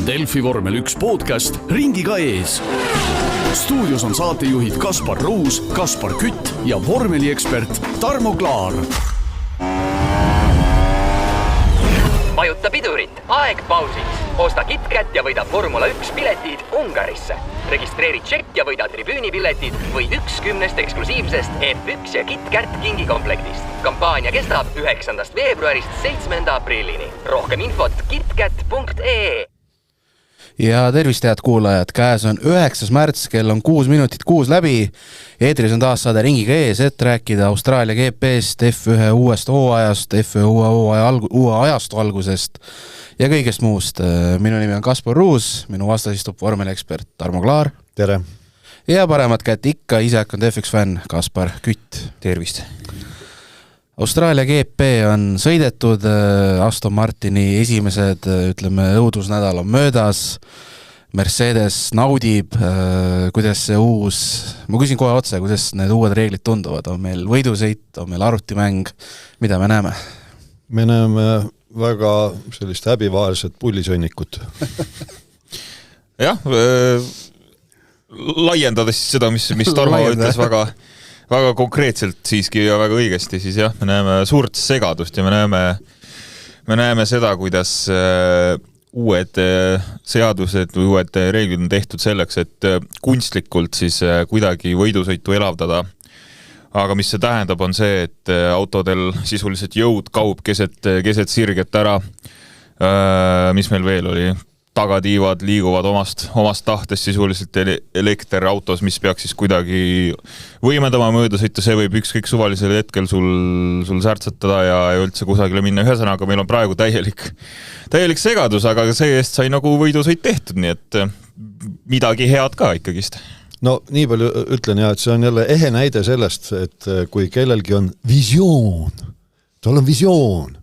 Delfi vormel 1 podcast ringiga ees. Stuudios on saatejuhid Kaspar Ruus, Kaspar Kütt ja vormeliekspert Tarmo Klaar. Vajuta pidurit, aeg pausiks. Osta KitKat ja võida Formula 1 piletid Ungarisse. Registreeri tšekk ja võida tribüünipiletid või 10 eksklusiivsest F1 ja KitKat kingikomplektist. Kampaania kestab 9. veebruarist 7. aprillini. Rohkem infot kitkat.ee. Ja tervist head kuulajad, käes on 9. märts, kell on 6 minutit 6 läbi. Eetris on taas saade ringiga ees, et rääkida Austraalia GP-st, F1 uuest hooajast, F1 uue ajastu algusest ja kõigest muust. Minu nimi on Kaspar Ruus, minu vastas istub vormeliekspert Tarmo Klaar. Tere! Ja paremat kätt ikka iseäkond F1 fänn Kaspar Kütt. Tervist! Austraalia GP on sõidetud, Aston Martini esimesed, õudusnädal on möödas, Mercedes naudib, kuidas see ma küsin kohe otse, kuidas need uued reeglid tunduvad, on meil võidusõit, on meil arvutimäng, mida me näeme? Me näeme väga sellist häbivaarset pullisõnnikut. Jah, laiendades seda, mis Tarmo ütles väga konkreetselt siiski ja väga õigesti, siis jah, me näeme suurt segadust ja me näeme seda, kuidas uued seadused või uued reeglid on tehtud selleks, et kunstlikult siis kuidagi võidusõitu elavdada. Aga mis see tähendab, on see, et autodel sisuliselt jõud kaub keset sirget ära. Mis meil veel oli? Tagatiivad liiguvad omast tahtes sisuliselt elekterautos, mis peaks siis kuidagi võimendama möödasõitu, see võib ükskõik suvalisel hetkel sul särtsatada ja üldse kusagile minna. Ühesõnaga, meil on praegu täielik segadus, aga see eest sai nagu võidusõit tehtud, nii et midagi head ka ikkagist. No nii palju ütlen ja, et see on jälle ehe näide sellest, et kui kellelgi on visioon, tal on visioon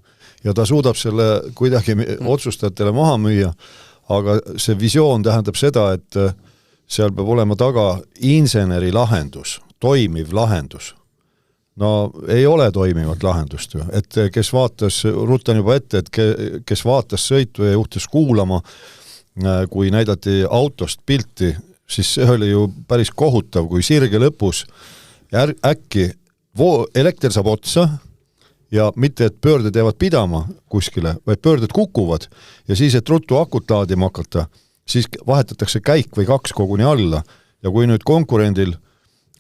ja ta suudab selle kuidagi otsustajatele maha müüa, aga see visioon tähendab seda, et seal peab olema taga inseneri lahendus, toimiv lahendus. No ei ole toimivat lahendust ju, et kes vaatas, rutan juba ette, et kes vaatas sõitu ja juhtis kuulama, kui näidati autost pilti, siis see oli ju päris kohutav, kui sirge lõpus äkki elekter saab otsa, ja mitte, et pöörded jäävad pidama kuskile, vaid pöörded kukuvad ja siis, et ruttu akut laadima hakata, siis vahetatakse käik või 2 koguni alla ja kui nüüd konkurendil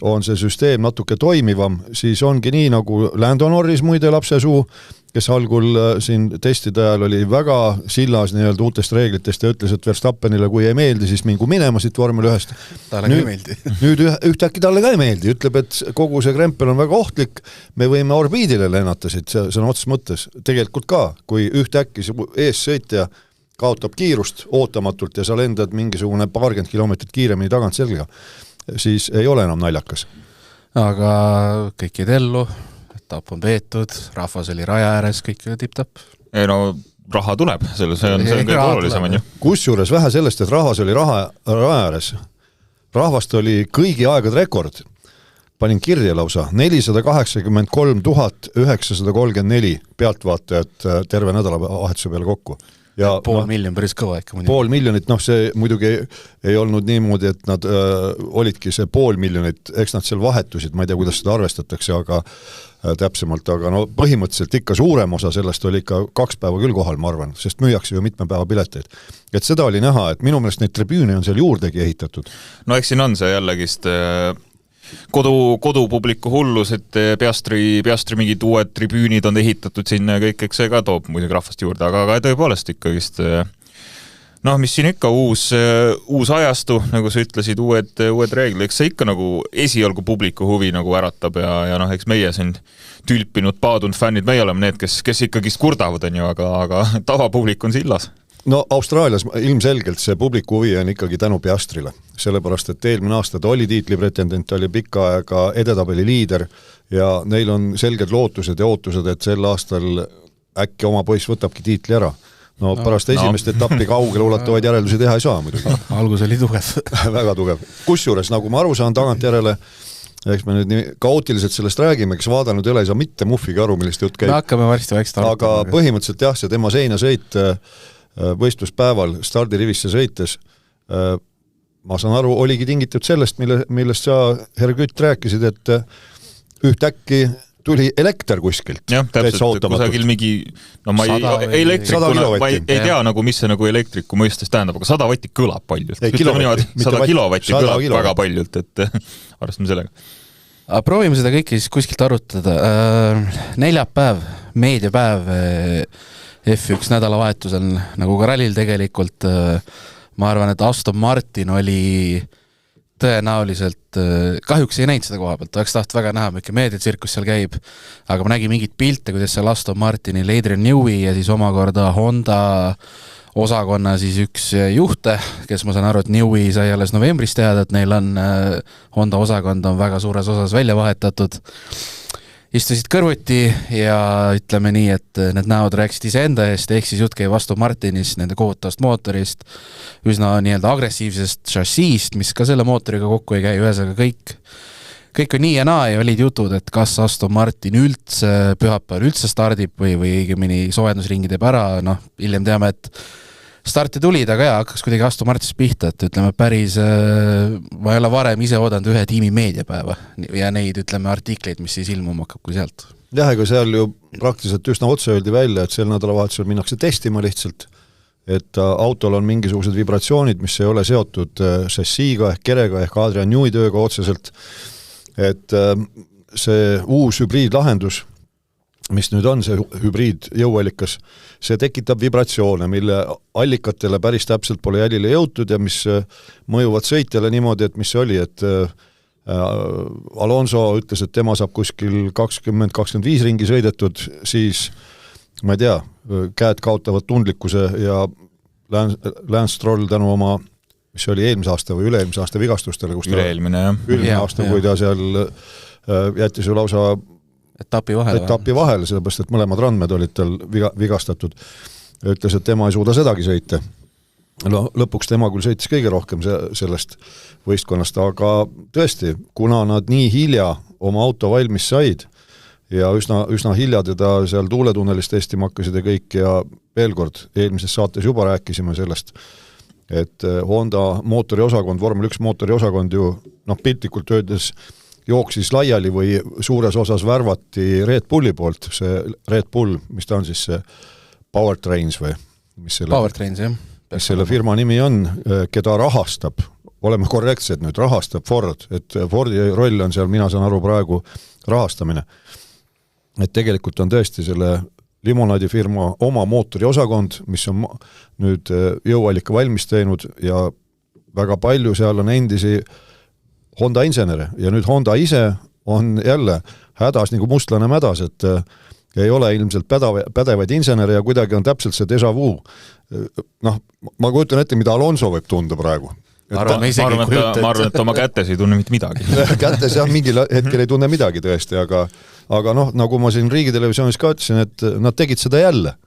on see süsteem natuke toimivam, siis ongi nii nagu Lando Norris muide lapsesuu, kes algul siin testide ajal oli väga sillas nii-öelda uutest reeglitest ja ütles, et Verstappenile kui ei meeldi, siis mingu minema siit vormel 1. Talle ei meeldi. Nüüd ühtäkki talle ka ei meeldi, ütleb, et kogu see krempel on väga ohtlik, me võime orbiidile lennata siit, see on otsas mõttes. Tegelikult ka, kui ühtäkki ees sõitja kaotab kiirust ootamatult ja sa lendad mingisugune 20 kilometrit kiiremini tagant selga, siis ei ole enam naljakas. Aga kõik jäid ellu, etapp on peetud, rahvas oli raja ääres, kõik tipp-tapp. Ei no, raha tuleb, see on kõik olulisem. Kusjuures vähe sellest, et rahvas oli raja ääres. Rahvast oli kõigi aegade rekord. Panin kirja lausa 483 934 pealtvaatajat terve nädalavahetuse peale kokku. Ja, pool miljon päris kõva ikka. Pool miljonit, see muidugi ei olnud niimoodi, et nad olidki see pool miljonit, eks nad seal vahetusid, ma ei tea, kuidas seda arvestatakse, aga täpsemalt, aga no põhimõtteliselt ikka suurem osa sellest oli ikka 2 päeva küll kohal, ma arvan, sest müüakse ju mitme päeva pileteid. Et seda oli näha, et minu meelest neid tribüüne on seal juurdegi ehitatud. No eks siin on see jällegist kodupubliku hullus, et Piastri mingid uued tribüünid on ehitatud sinna ja kõik, eks see ka toob muidugi rahvast juurde, aga tõepoolest ikkagist mis siin ikka uus ajastu, nagu sa ütlesid, uued reeglid, eks see ikka nagu esialgu publiku huvi nagu äratab ja eks meie siin tülpinud, paadunud fännid, meie oleme need, kes ikkagist kurdavad, aga tavapublik on sillas. No Austraalias ilmselgelt see publiku huvi on ikkagi tänu Piastrile, sellepärast, et eelmine aasta ta oli tiitlipretendent, ta oli pikka aega edetabeli liider ja neil on selged lootused ja ootused, et sel aastal äkki oma poiss võtabki tiitli ära. No pärast esimest etappi kaugele ulatuvaid järeldusi teha ei saa muidugi. Algus oli tugev. Väga tugev. Kusjuures, nagu ma aru saan tagant järele, eks me nüüd nii kaootiliselt sellest räägime, kes vaadanud ei saa mitte muffigi aru, millist jutt käib. Me hakkame varsti vaikselt aga põhimõtteliselt jah, see tema seinasõit võistluspäeval stardirivisse sõites, ma saan aru, oligi tingitud sellest, millest sa, härra Kütt, rääkisid, et ühtäkki tuli elekter kuskilt. Jah, täpselt, kusagil mingi, no ma ei tea nagu, mis see nagu elektriku mõistes tähendab, aga 100 vatti kõlab paljult. 100 kilovatti kõlab väga paljult, et arvestame sellega. Proovime seda kõike siis kuskilt arutada. Neljapäev, meediapäev F1 nädalavahetusel, nagu ka rallil tegelikult, ma arvan, et Aston Martin oli tõenäoliselt, kahjuks ei näinud seda koha pealt, oleks taht väga näha, mikki meediatsirkus seal käib, aga ma nägin mingit pilte, kuidas seal Aston Martinil Adrian Newey ja siis omakorda Honda osakonna siis üks juhte, kes ma saan aru, et Newey sai alles novembris teada, et neil on Honda osakond on väga suures osas välja vahetatud. Istusid kõrvuti ja ütleme nii, et need näod rääkisid iseenda eest, ehk siis jutt käib Aston Martinist, nende kohutavast mootorist, üsna nii-öelda agressiivsest šassiist, mis ka selle mootoriga kokku ei käi, ühesõnaga kõik on nii ja naa ja olid jutud, et kas Aston Martin üldse pühapäeval üldse stardib või õigemini soojendusringi teeb ära, hiljem teame, et starti tulid, aga hakkas kuidagi Aston Martinist pihta, et ütleme päris, ma ei ole varem ise oodanud ühe tiimi meediapäeva ja neid, ütleme, artikleid, mis siis ilmuma hakkab kui sealt. Jah, ega seal ju praktiliselt üsna otse öeldi välja, et sel nädalavahetusel minnakse testima lihtsalt, et autol on mingisugused vibratsioonid, mis ei ole seotud šassiiga ehk kerega ehk Adrian Newey tööga otseselt, et see uus hübriidlahendus, mis nüüd on see hübriid jõuallikas, see tekitab vibratsioone, mille allikatele päris täpselt pole jälile jõutud ja mis mõjuvad sõitjale niimoodi, et mis see oli, et Alonso ütles, et tema saab kuskil 20-25 ringi sõidetud, siis ma ei tea, käed kaotavad tundlikkuse ja Lance Stroll tänu oma, mis oli eelmise aasta või üle-eelmise aasta vigastustele, kus üle-eelmine aasta, kui ta seal jättis ju lausa etapi vahele, sellepärast, et mõlemad randmed olid tal vigastatud. Ütles, et tema ei suuda sedagi sõita. No, lõpuks tema küll sõitis kõige rohkem sellest võistkonnast, aga tõesti, kuna nad nii hilja oma auto valmis said ja üsna hilja teda seal tuuletunnelis testima hakkasid ja kõik ja veel kord, eelmises saates juba rääkisime sellest, et Honda mootoriosakond, Vormel 1 mootoriosakond ju piltlikult öeldes jooksis laiali või suures osas värvati Red Bulli poolt, see Red Bull, mis ta on siis see Powertrains või? Powertrains, jah. Mis selle firma nimi on, keda rahastab, oleme korrektsed nüüd, rahastab Ford, et Fordi roll on seal, mina saan aru praegu, rahastamine. Et tegelikult on tõesti selle limonaadifirma oma mootoriosakond, mis on nüüd jõuallika valmis teinud ja väga palju seal on endisi Honda insenere ja nüüd Honda ise on jälle hädas nagu mustlane mädas, et ei ole ilmselt pädevaid insenere ja kuidagi on täpselt see déjà vu. Ma kujutan ette, mida Alonso võib tunda praegu. Ma arvan, et oma kätes ei tunne mitte midagi. Kätes jah, mingil hetkel ei tunne midagi tõesti, aga nagu ma siin riigitelevisioonis ka ütlesin, et nad tegid seda jälle.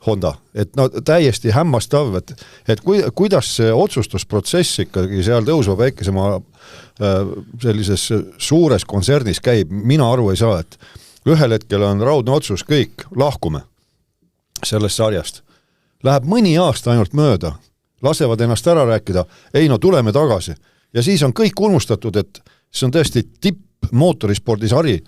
Honda, et täiesti hämmastav, et kuidas see otsustusprotsess ikkagi seal tõusva väikesema sellises suures kontsernis käib, mina aru ei saa, et ühel hetkel on raudne otsus, kõik, lahkume sellest sarjast. Läheb mõni aasta ainult mööda, lasevad ennast ära rääkida, tuleme tagasi. Ja siis on kõik unustatud, et see on tõesti tipp mootorispordisari,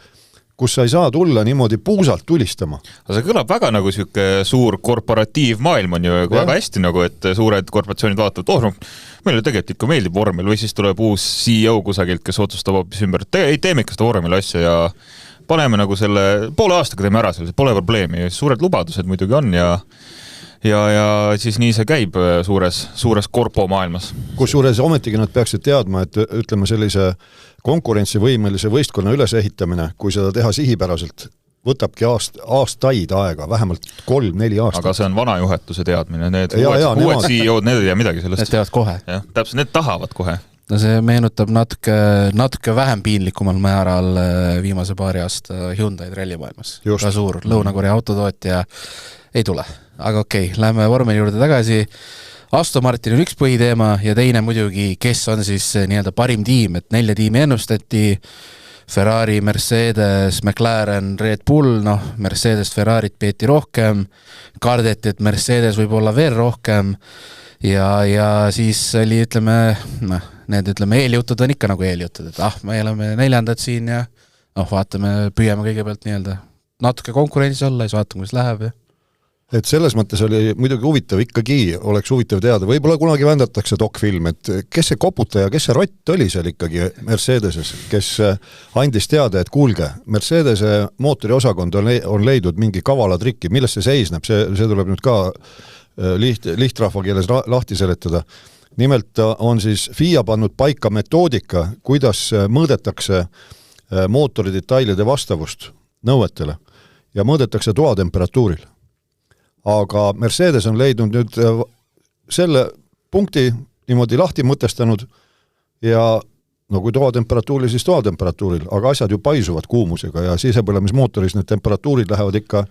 kus sa ei saa tulla niimoodi puusalt tulistama. Aga see kõlab väga nagu siuke suur korporatiivmaailm on ju väga hästi nagu, et suured korporatsioonid vaatavad, meile tegelikult ikka meeldib vormel või siis tuleb uus CEO kusagilt, kes otsustab hoopis ümber, ei teeme ikka seda vormel asja ja paneme nagu selle poole aastaga teeme ära, pole probleemi, suured lubadused muidugi on ja siis nii see käib suures korpo maailmas. Kusjuures ometigi nad peaksid teadma, et ütleme sellise konkurentsivõimelise võistkonna ülesehitamine, kui seda teha sihipäraselt, võtabki aastaid aega, vähemalt 3-4 aastat. Aga see on vana juhetuse teadmine, need uued CEO-d, need ei tea midagi sellest. Need teavad kohe. Ja, täpselt, need tahavad kohe. No see meenutab natuke vähem piinlikumal määral viimase paari aasta Hyundai rallimaailmas. Ka suur Lõuna-Korea autotootja ei tule. Aga okei, lähme vormeli juurde tagasi. Aston Martin on üks põhiteema ja teine muidugi, kes on siis nii-öelda parim tiim, et 4 tiimi ennustati. Ferrari, Mercedes, McLaren, Red Bull, noh, Mercedes, Ferrarit peeti rohkem, kardeti, et Mercedes võib olla veel rohkem ja siis oli, ütleme, need eeljutud on ikka nagu eeljutud, et me oleme 4. siin ja vaatame, püüame kõigepealt nii-öelda natuke konkurentsi olla ja siis vaatame, kuidas läheb ja et selles mõttes oli muidugi huvitav, ikkagi oleks huvitav teada, võib-olla kunagi vändatakse dokfilm, et kes see koputaja, kes see rott oli seal ikkagi Mercedeses, kes andis teada, et kuulge, Mercedese mootoriosakond on leidnud mingi kavala trikki, millest see seisneb, see tuleb nüüd ka lihtrahva keeles lahti seletada. Nimelt on siis FIA pannud paika metoodika, kuidas mõõdetakse mootori detailide vastavust nõuetele ja mõõdetakse toatemperatuuril. Aga Mercedes on leidnud nüüd selle punkti niimoodi lahti mõtestanud ja kui toatemperatuuril, siis toatemperatuuril, aga asjad ju paisuvad kuumusega ja sisepõlemismootoris need temperatuurid lähevad ikka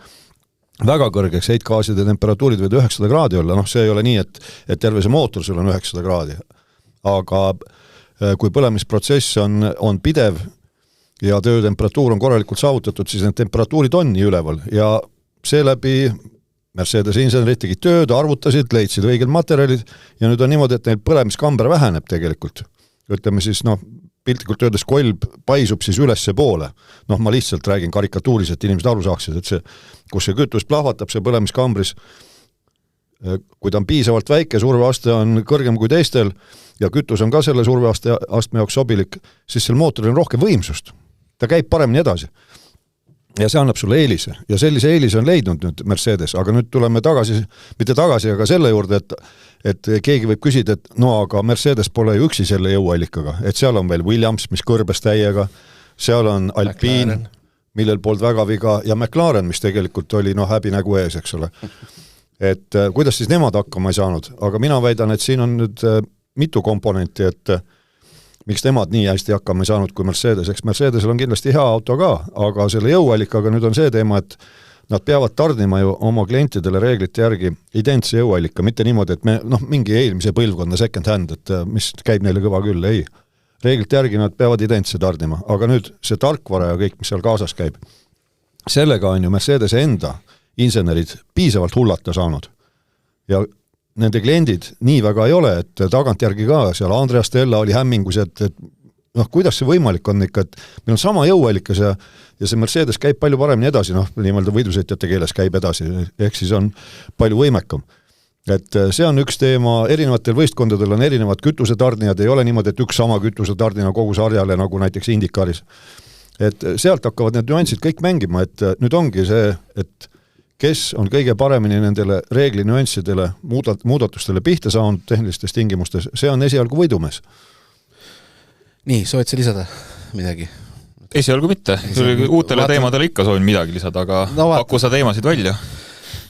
väga kõrgeks, heitgaaside temperatuurid võid 900 kraadi olla, see ei ole nii, et terve see mootor sul on 900 kraadi. Aga kui põlemisprotsess on pidev ja töötemperatuur on korralikult saavutatud, siis need temperatuurid on nii üleval ja seeläbi Mercedes insenerid tegid tööd, arvutasid, leidsid õiged materjalid ja nüüd on niimoodi, et neil põlemiskamber väheneb tegelikult. Ütleme siis, piltlikult öeldes kolb paisub siis ülesse poole. Ma lihtsalt räägin karikatuuris, et inimesed aru saaksid, et kus see kütus plahvatab, see põlemiskambris, kui ta on piisavalt väike, surveaste on kõrgem kui teistel ja kütus on ka selle surveastme jaoks sobilik, siis sel mootoril on rohkem võimsust. Ta käib paremini edasi. Ja see annab sulle eelise ja sellise eelise on leidnud nüüd Mercedes, aga nüüd tuleme mitte tagasi, aga selle juurde, et keegi võib küsida, et aga Mercedes pole ju üksi selle jõuallikaga, et seal on veel Williams, mis kõrbes täiega, seal on Alpine, millel polnud väga viga ja McLaren, mis tegelikult oli häbi nägu ees, eks ole. Et kuidas siis nemad hakkama ei saanud, aga mina väidan, et siin on nüüd mitu komponenti, et miks nemad nii hästi hakkama ei saanud kui Mercedes. Eks Mercedesel on kindlasti hea auto ka, aga selle jõuallikaga nüüd on see teema, et nad peavad tarnima ju oma klientidele reeglite järgi identse jõuallika, mitte niimoodi, et me mingi eelmise põlvkonna second hand, et mis käib neile kõva küll, ei. Reeglite järgi nad peavad identse tarnima, aga nüüd see tarkvara ja kõik, mis seal kaasas käib, sellega on ju Mercedese enda insenerid piisavalt hullata saanud. Ja nende kliendid nii väga ei ole, et tagantjärgi ka seal Andreas Stella oli hämmingus, et kuidas see võimalik on ikka, et meil on sama jõuallikas ja see Mercedes käib palju paremini edasi, niimoodi võidusõitjate keeles käib edasi, ehk siis on palju võimekam. Et see on üks teema, erinevatel võistkondadel on erinevad kütusetarnijad, ei ole niimoodi, et üks sama kütusetarnina kogu sarjale, nagu näiteks Indikaris. Et sealt hakkavad need nüansid kõik mängima, et nüüd ongi see, et kes on kõige paremini nendele reegli nüanssidele, muudatustele pihta saanud tehnilistes tingimustes, see on esialgu võidumees. Nii, soovid sa lisada midagi? Esialgu mitte. Uutele teemadele ikka soovin midagi lisada, aga paku sa teemasid välja.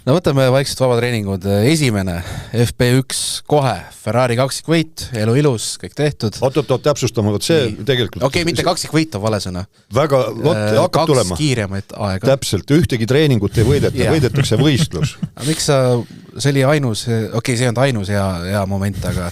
Võtame vaikselt vabatreeningud. Esimene, FP1 kohe, Ferrari kaksikvõit, elu ilus, kõik tehtud. Oot, täpsustama, see tegelikult... Okei, mitte kaksikvõit on vale sõna. Väga, hakkab tulema. 2 kiiremaid aega. Täpselt, ühtegi treeningut ei võideta, võidetakse võistlus. Miks sa, see oli ainus, see on ainus hea moment, aga...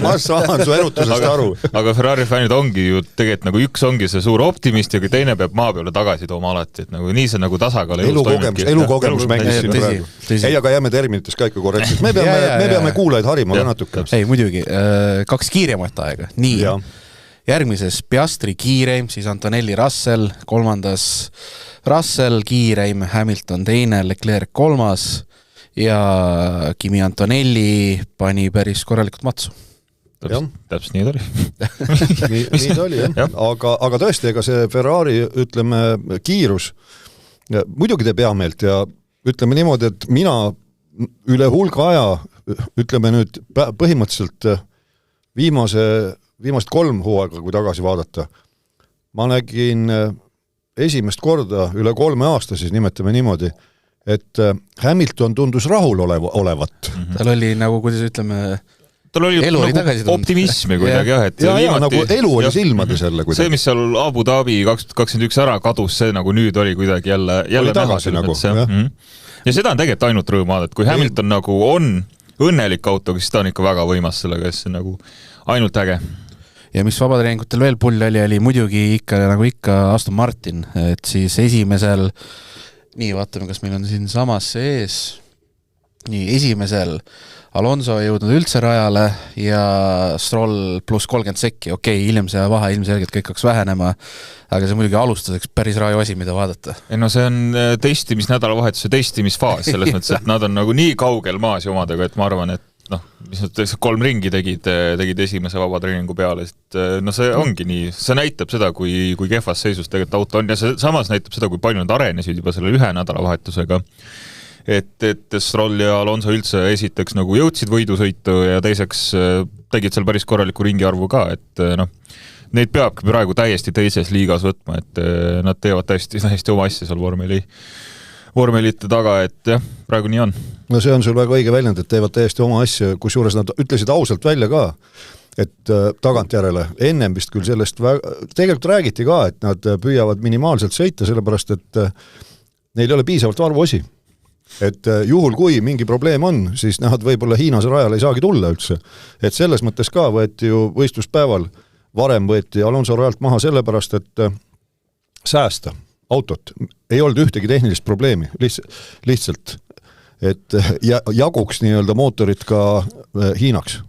Ma saan su erutusest aru. Aga Ferrari fännid ongi ju tegelikult nagu üks ongi see suur optimist ja kui teine peab maa peale tagasi tooma alati, et nagu nii see nagu tasakaal elukogemus mängis siin praegu. Ei, aga jääme terminites ka ikka korrektsed. Me peame kuulajaid harima ka natuke. Ei, muidugi, 2 kiiremat aega. Nii, järgmises Piastri kiireim, siis Antonelli Russell, 3. Russell kiireim, Hamilton 2, Leclerc 3. ja Kimi Antonelli pani päris korralikult matsu. Täpselt nii oli. nii ta oli, jah. Aga tõesti, ega see Ferrari, ütleme, kiirus muidugi teeb heameelt ja ütleme niimoodi, et mina üle hulga aja, ütleme nüüd põhimõtteliselt viimast 3 hooaega, kui tagasi vaadata, ma nägin esimest korda üle 3 aasta, siis nimetame niimoodi, et Hamilton tundus rahul olevat. Tal oli nagu, kuidas ütleme, tal oli nagu optimismi kuidagi, jah. Ja nagu elu oli silmades jälle kuidagi. See, mis seal Abu Dhabi 2021 ära kadus, see nagu nüüd oli kuidagi jälle tagasi nagu. Ja seda on tegelikult ainult rõõmad, et kui Hamilton nagu on õnnelik auto, siis ta on ikka väga võimas sellega, see nagu ainult äge. ja mis vabatreeningutel veel pull oli muidugi ikka nagu ikka Aston Martin, et siis esimesel, nii vaatame, kas meil on siin samas sees, nii esimesel Alonso ei jõudnud üldse rajale ja Stroll pluss 30 sekki, hiljem see vahe ilmselgelt kõik hakkas vähenema, aga see muidugi alustuseks päris raju asi, mida vaadata. No see on nädalavahetuse testimisfaas selles mõttes, et nad on nagu nii kaugel maas omadega, et ma arvan, et mis nad 3 ringi tegid esimese vabatreeningu peale, et see ongi nii, see näitab seda, kui kehvas seisus tegelikult auto on ja see samas näitab seda, kui palju nad arenesid juba selle 1 nädalavahetusega. Et Stroll ja Alonso üldse esiteks nagu jõudsid võidusõitu ja teiseks tegid seal päris korraliku ringiarvu ka, et neid peabki praegu täiesti teises liigas võtma, et nad teevad täiesti oma asja seal vormelite taga, et jah, praegu nii on. No see on sul väga õige väljend, et teevad täiesti oma asja, kusjuures nad ütlesid ausalt välja ka, et tagantjärele, ennem vist küll sellest tegelikult räägiti ka, et nad püüavad minimaalselt sõita, sellepärast et neil ei ole piisavalt arvuosi. Et juhul kui mingi probleem on, siis nad võib-olla Hiinas rajal ei saagi tulla üldse. Et selles mõttes ka võeti ju võistluspäeval, varem võeti Alonso rajalt maha sellepärast, et säästa autot. Ei olnud ühtegi tehnilist probleemi, lihtsalt, et jaguks nii-öelda mootorit ka Hiinaks.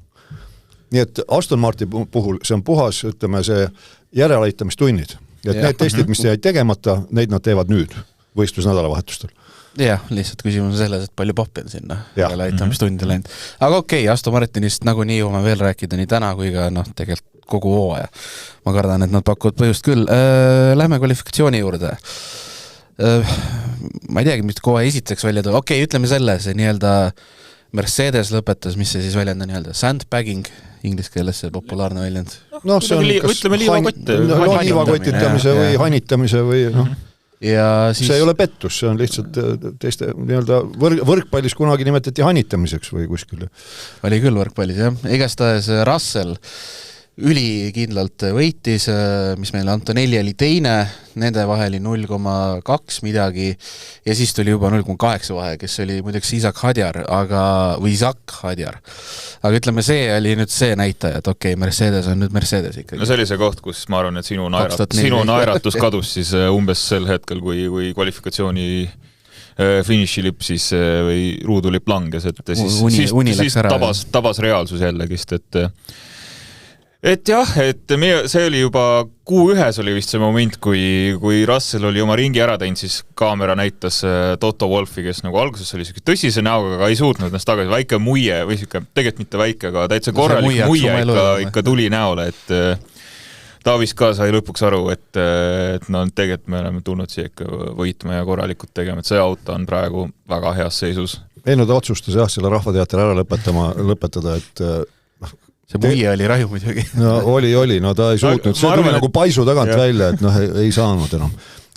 Nii et Aston Martin puhul see on puhas, ütleme, see järeleaitamistunnid. Et need testid, mis jäid tegemata, neid nad teevad nüüd võistlusnädalavahetustel. Jah, lihtsalt küsimus on selles, et palju pappi on sinna järeleaitamistundi läinud. Aga Aston Martinist nagu nii jõuame veel rääkida nii täna kui ka tegelikult kogu hooaja. Ma kardan, et nad pakuvad põhjust küll. Lähme kvalifikatsiooni juurde. Ma ei teagi, mis kohe esiteks välja tuua. Ütleme selle, see nii-öelda Mercedes lõpetas, mis see siis väljenda nii-öelda sandbagging, inglise keeles see populaarne väljend. See on ütleme liivakotitamise või hanitamise või ja siis... See ei ole pettus, see on lihtsalt teiste nii-öelda võrkpallis kunagi nimetati hanitamiseks või kuskil. Oli küll võrkpallis, jah. Igastahes Russell ülikindlalt võitis, mis meil Antonelli oli teine, nende vaheli 0,2 midagi ja siis tuli juba 0,8 vahe, kes oli muideks Isaac Hadjar, aga ütleme, see oli nüüd see näitaja, et Mercedes on nüüd Mercedes ikkagi. No see oli see koht, kus ma arvan, et sinu naeratus kadus siis umbes sel hetkel, kui kvalifikatsiooni finišilipp siis või ruudulipp langes, et siis tabas reaalsus jällegist, et jah, et see oli juba Q1 oli vist see moment, kui Russell oli oma ringi ära teinud, siis kaamera näitas Toto Wolfi, kes nagu alguses oli tõsise näoga, aga ei suutnud ennast tagasi, väike muie või tegelikult mitte väike, aga täitsa korralik muie ikka tuli näole, et ta vist ka sai lõpuks aru, et tegelikult me oleme tulnud siia ikka võitma ja korralikult tegema, et see auto on praegu väga heas seisus. Ei, no ta otsustas jah, selle rahvateater ära lõpetada, et see muie oli raju muidugi. No oli, ta ei suutnud, see tuli nagu paisu tagant välja, et ei saanud enam.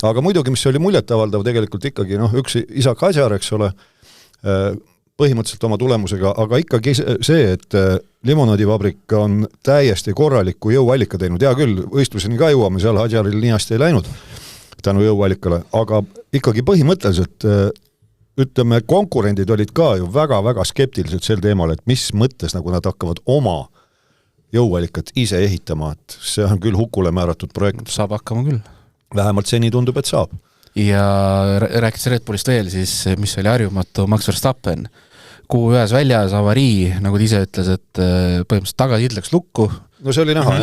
Aga muidugi, mis oli muljetavaldav tegelikult ikkagi, üks Isaac Hadjar, eks ole, põhimõtteliselt oma tulemusega, aga ikkagi see, et limonaadivabrik on täiesti korraliku jõuallika teinud. Hea küll, võistluseni ka jõuame, seal Hadjaril nii hästi ei läinud tänu jõuallikale, aga ikkagi põhimõtteliselt ütleme, konkurendid olid ka ju väga-väga skeptilised sel teemal, et mis mõttes nagu nad hakkavad oma jõuallikat ise ehitama, et see on küll hukule määratud projekt. Saab hakkama küll. Vähemalt seni tundub, et saab. Ja rääkides Red Bullist veel, siis mis oli harjumatu Max Verstappen, Q1 väljas avarii, nagu ta ise ütles, et põhimõtteliselt tagasid läks lukku. No see oli näha,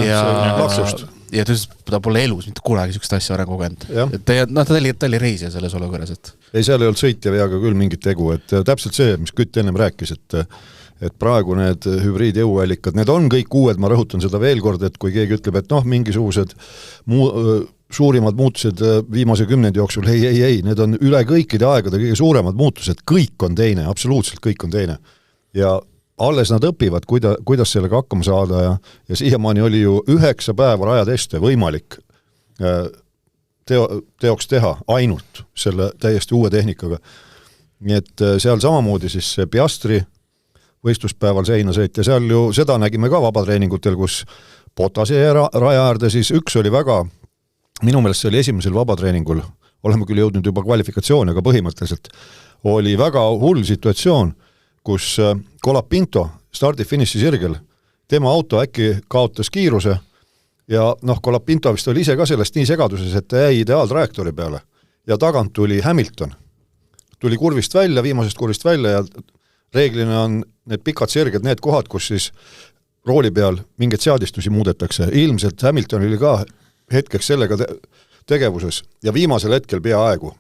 laksust. Ja ta pole elus mitte kunagi niisugust asja ära kogenud. Ta oli reisija selles olukorras. Ei, seal ei olnud sõitja veaga küll mingit tegu, et täpselt see, mis Kütt ennem rääkis, et praegu need hübriidjõuallikad, need on kõik uued, ma rõhutan seda veel kord, et kui keegi ütleb, et mingisugused suurimad muutused viimase 10 jooksul, ei, need on üle kõikide aegade kõige suuremad muutused, kõik on teine, absoluutselt kõik on teine. Ja alles nad õpivad, kuidas sellega hakkama saada ja siiamaani oli ju 9 päeva rajateste võimalik teoks teha ainult selle täiesti uue tehnikaga. Nii et seal samamoodi siis Piastri võistluspäeval seinasõit ja seal ju seda nägime ka vabatreeningutel, kus Botase raja äärde siis üks oli väga, minu meelest see oli esimesel vabatreeningul, oleme küll jõudnud juba kvalifikatsiooni, aga põhimõtteliselt oli väga hull situatsioon, kus Colapinto stardi-finiši sirgel, tema auto äkki kaotas kiiruse ja noh, Colapinto vist oli ise ka sellest nii segaduses, et ta jäi ideaaltrajektoori peale ja tagant tuli Hamilton. Tuli kurvist välja, viimasest kurvist välja ja reeglina on need pikad sirged need kohad, kus siis rooli peal mingeid seadistusi muudetakse. Ilmselt Hamilton oli ka hetkeks sellega tegevuses ja viimasel hetkel peaaegu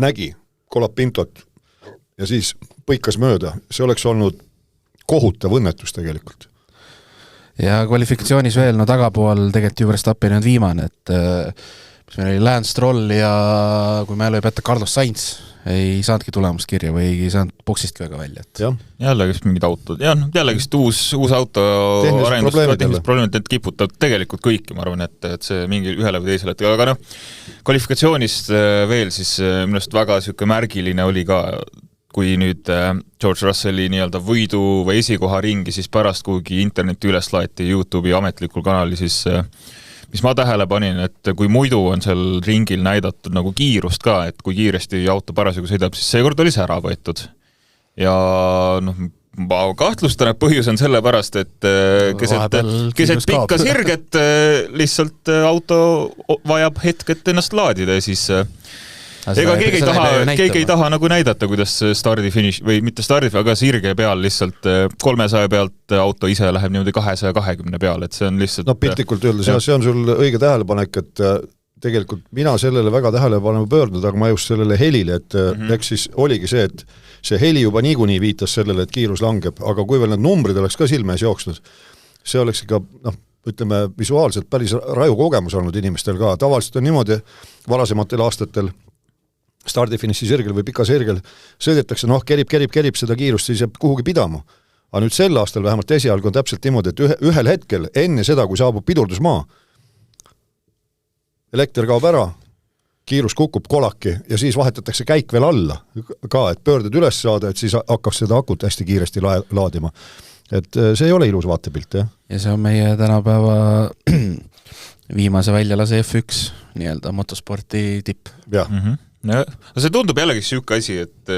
nägi Colapintot ja siis põikas mööda. See oleks olnud kohutav õnnetus tegelikult. Ja kvalifikatsioonis veel, no tagapool tegelikult ju Verstappen on viimane, et mis meil oli Lance Stroll ja kui mälu ei peta Carlos Sainz ei saanudki tulemuskirja või ei saanud boksist väga välja. Et. Jällegi mingid autod, jällegi uus auto tehnilised probleemid, et kiputavad tegelikult kõiki, ma arvan, et see mingi ühele või teisele, aga noh, kvalifikatsioonist veel siis minust väga siuke märgiline oli ka, kui nüüd George Russelli nii-öelda võidu või esikoha ringi siis pärast kuhugi interneti üles laeti YouTube'i ametlikul kanali, siis mis ma tähele panin, et kui muidu on seal ringil näidatud nagu kiirust ka, et kui kiiresti auto parasjagu sõidab, siis seekord oli see ära võetud. Ja noh, ma kahtlustan, et põhjus on sellepärast, et keset pikka sirget lihtsalt auto vajab hetk, et ennast laadida ja siis ega keegi ei taha nagu näidata, kuidas stardi-finish või mitte stardi, aga sirge peal lihtsalt 300 pealt auto ise läheb niimoodi 220 peal, et see on lihtsalt... No piltlikult öeldes, see on sul õige tähelepanek, et tegelikult mina sellele väga tähelepanu pöörnud, aga ma just sellele helile, et eks siis oligi see, et see heli juba niikuinii viitas sellele, et kiirus langeb, aga kui veel need numbrid oleks ka silme ees jooksnud, see oleks ikka, noh, ütleme, visuaalselt päris raju kogemus olnud inimestel ka. Tavaliselt on niimoodi varasematel aastatel stardi-finiši sirgel või pika sirgel sõidetakse, noh, kerib seda kiirust, siis jääb kuhugi pidama. Aga nüüd sel aastal vähemalt esialgu on täpselt niimoodi, et ühel hetkel enne seda, kui saabub pidurdusmaa, elekter kaob ära, kiirus kukub kolaki ja siis vahetatakse käik veel alla ka, et pöörded üles saada, et siis hakkab seda akut hästi kiiresti laadima. Et see ei ole ilus vaatepilt, jah. Ja see on meie tänapäeva viimase väljalase F1 nii-öelda motosporti tipp. Jah. Ja, see tundub jällegi siuke asi, et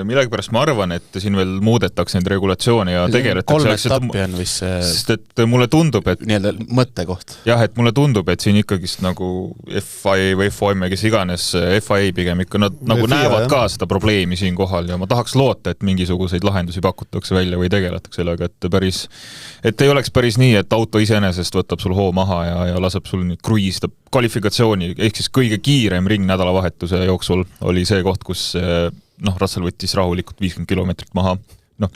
millegipärast ma arvan, et siin veel muudetakse neid regulatsioone ja tegeletakse. 3 etappi on vist see... Sest et mulle tundub, et... Nii-öelda mõttekoht. Jah, et mulle tundub, et siin ikkagist nagu FIA või FOM, kes iganes, FIA pigem ikka, nad nagu FIA, näevad ka seda probleemi siin kohal ja ma tahaks loota, et mingisuguseid lahendusi pakutakse välja või tegeletakse sellega, et ei oleks päris nii, et auto iseenesest võtab sul hoo maha ja laseb sul nüüd kruiisida kvalifikatsiooni, ehk siis kõige kiirem ring nädalavahetuse jooksul oli see koht, kus Russell võttis rahulikult 50 kilomeetrit maha,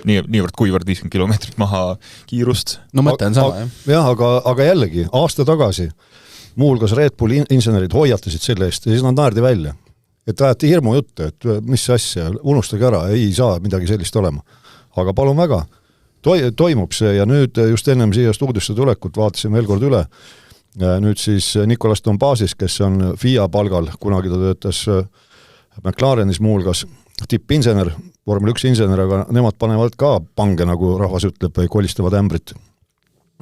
niivõrd kuivõrd 50 kilomeetrit maha kiirust. No mõte on sama, jah. Jah, aga jällegi, aasta tagasi muuhulgas Red Bulli insenerid hoiatasid selle eest ja siis nad naerdi välja. Et ajati hirmu juttu, et mis asja, unustage ära, ei saa midagi sellist olema. Aga palun väga, toimub see ja nüüd just ennem siia stuudiosse tulekut vaatasin veel kord üle. Nüüd siis Nicolas Tombasis, kes on FIA palgal, kunagi ta töötas McLarenis muuhulgas tippinsener, vormel 1 insener, aga nemad panevad ka pange, nagu rahvas ütleb, või kolistavad ämbrit.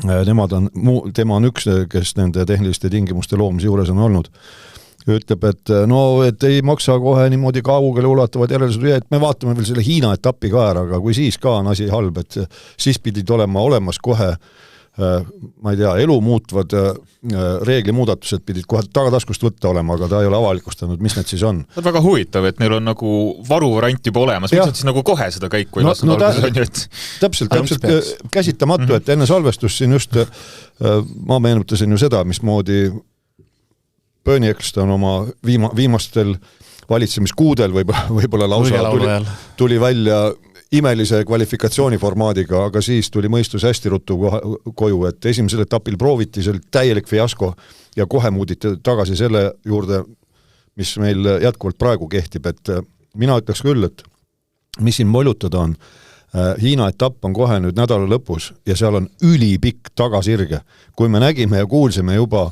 Tema on üks, kes nende tehniliste tingimuste loomise juures on olnud. Ütleb, et ei maksa kohe niimoodi kaugele ulatavad järelsused, et me vaatame veel selle Hiina etappi ka ära, aga kui siis ka on asi halb, et siis pidid olema olemas kohe ma ei tea, elu muutvad reeglimuudatused pidid kohe tagataskust võtta olema, aga ta ei ole avalikustanud, mis need siis on. See on väga huvitav, et neil on nagu varuvariant juba olemas, miks nad siis nagu kohe seda käiku ei lasnud alguses on ju, et... Täpselt käsitamatu, et enne salvestust siin just ma meenutasin ju seda, mismoodi Bernie Ecclestone oma viimastel valitsemiskuudel võib-olla lausa tuli välja imelise kvalifikatsiooniformaadiga, aga siis tuli mõistus hästi ruttu koju, et esimesel etapil prooviti seal täielik fiasko ja kohe muuditi tagasi selle juurde, mis meil jätkuvalt praegu kehtib, et mina ütleks küll, et mis siin molutada on, Hiina etapp on kohe nüüd nädala lõpus ja seal on ülipikk tagasirge. Kui me nägime ja kuulsime juba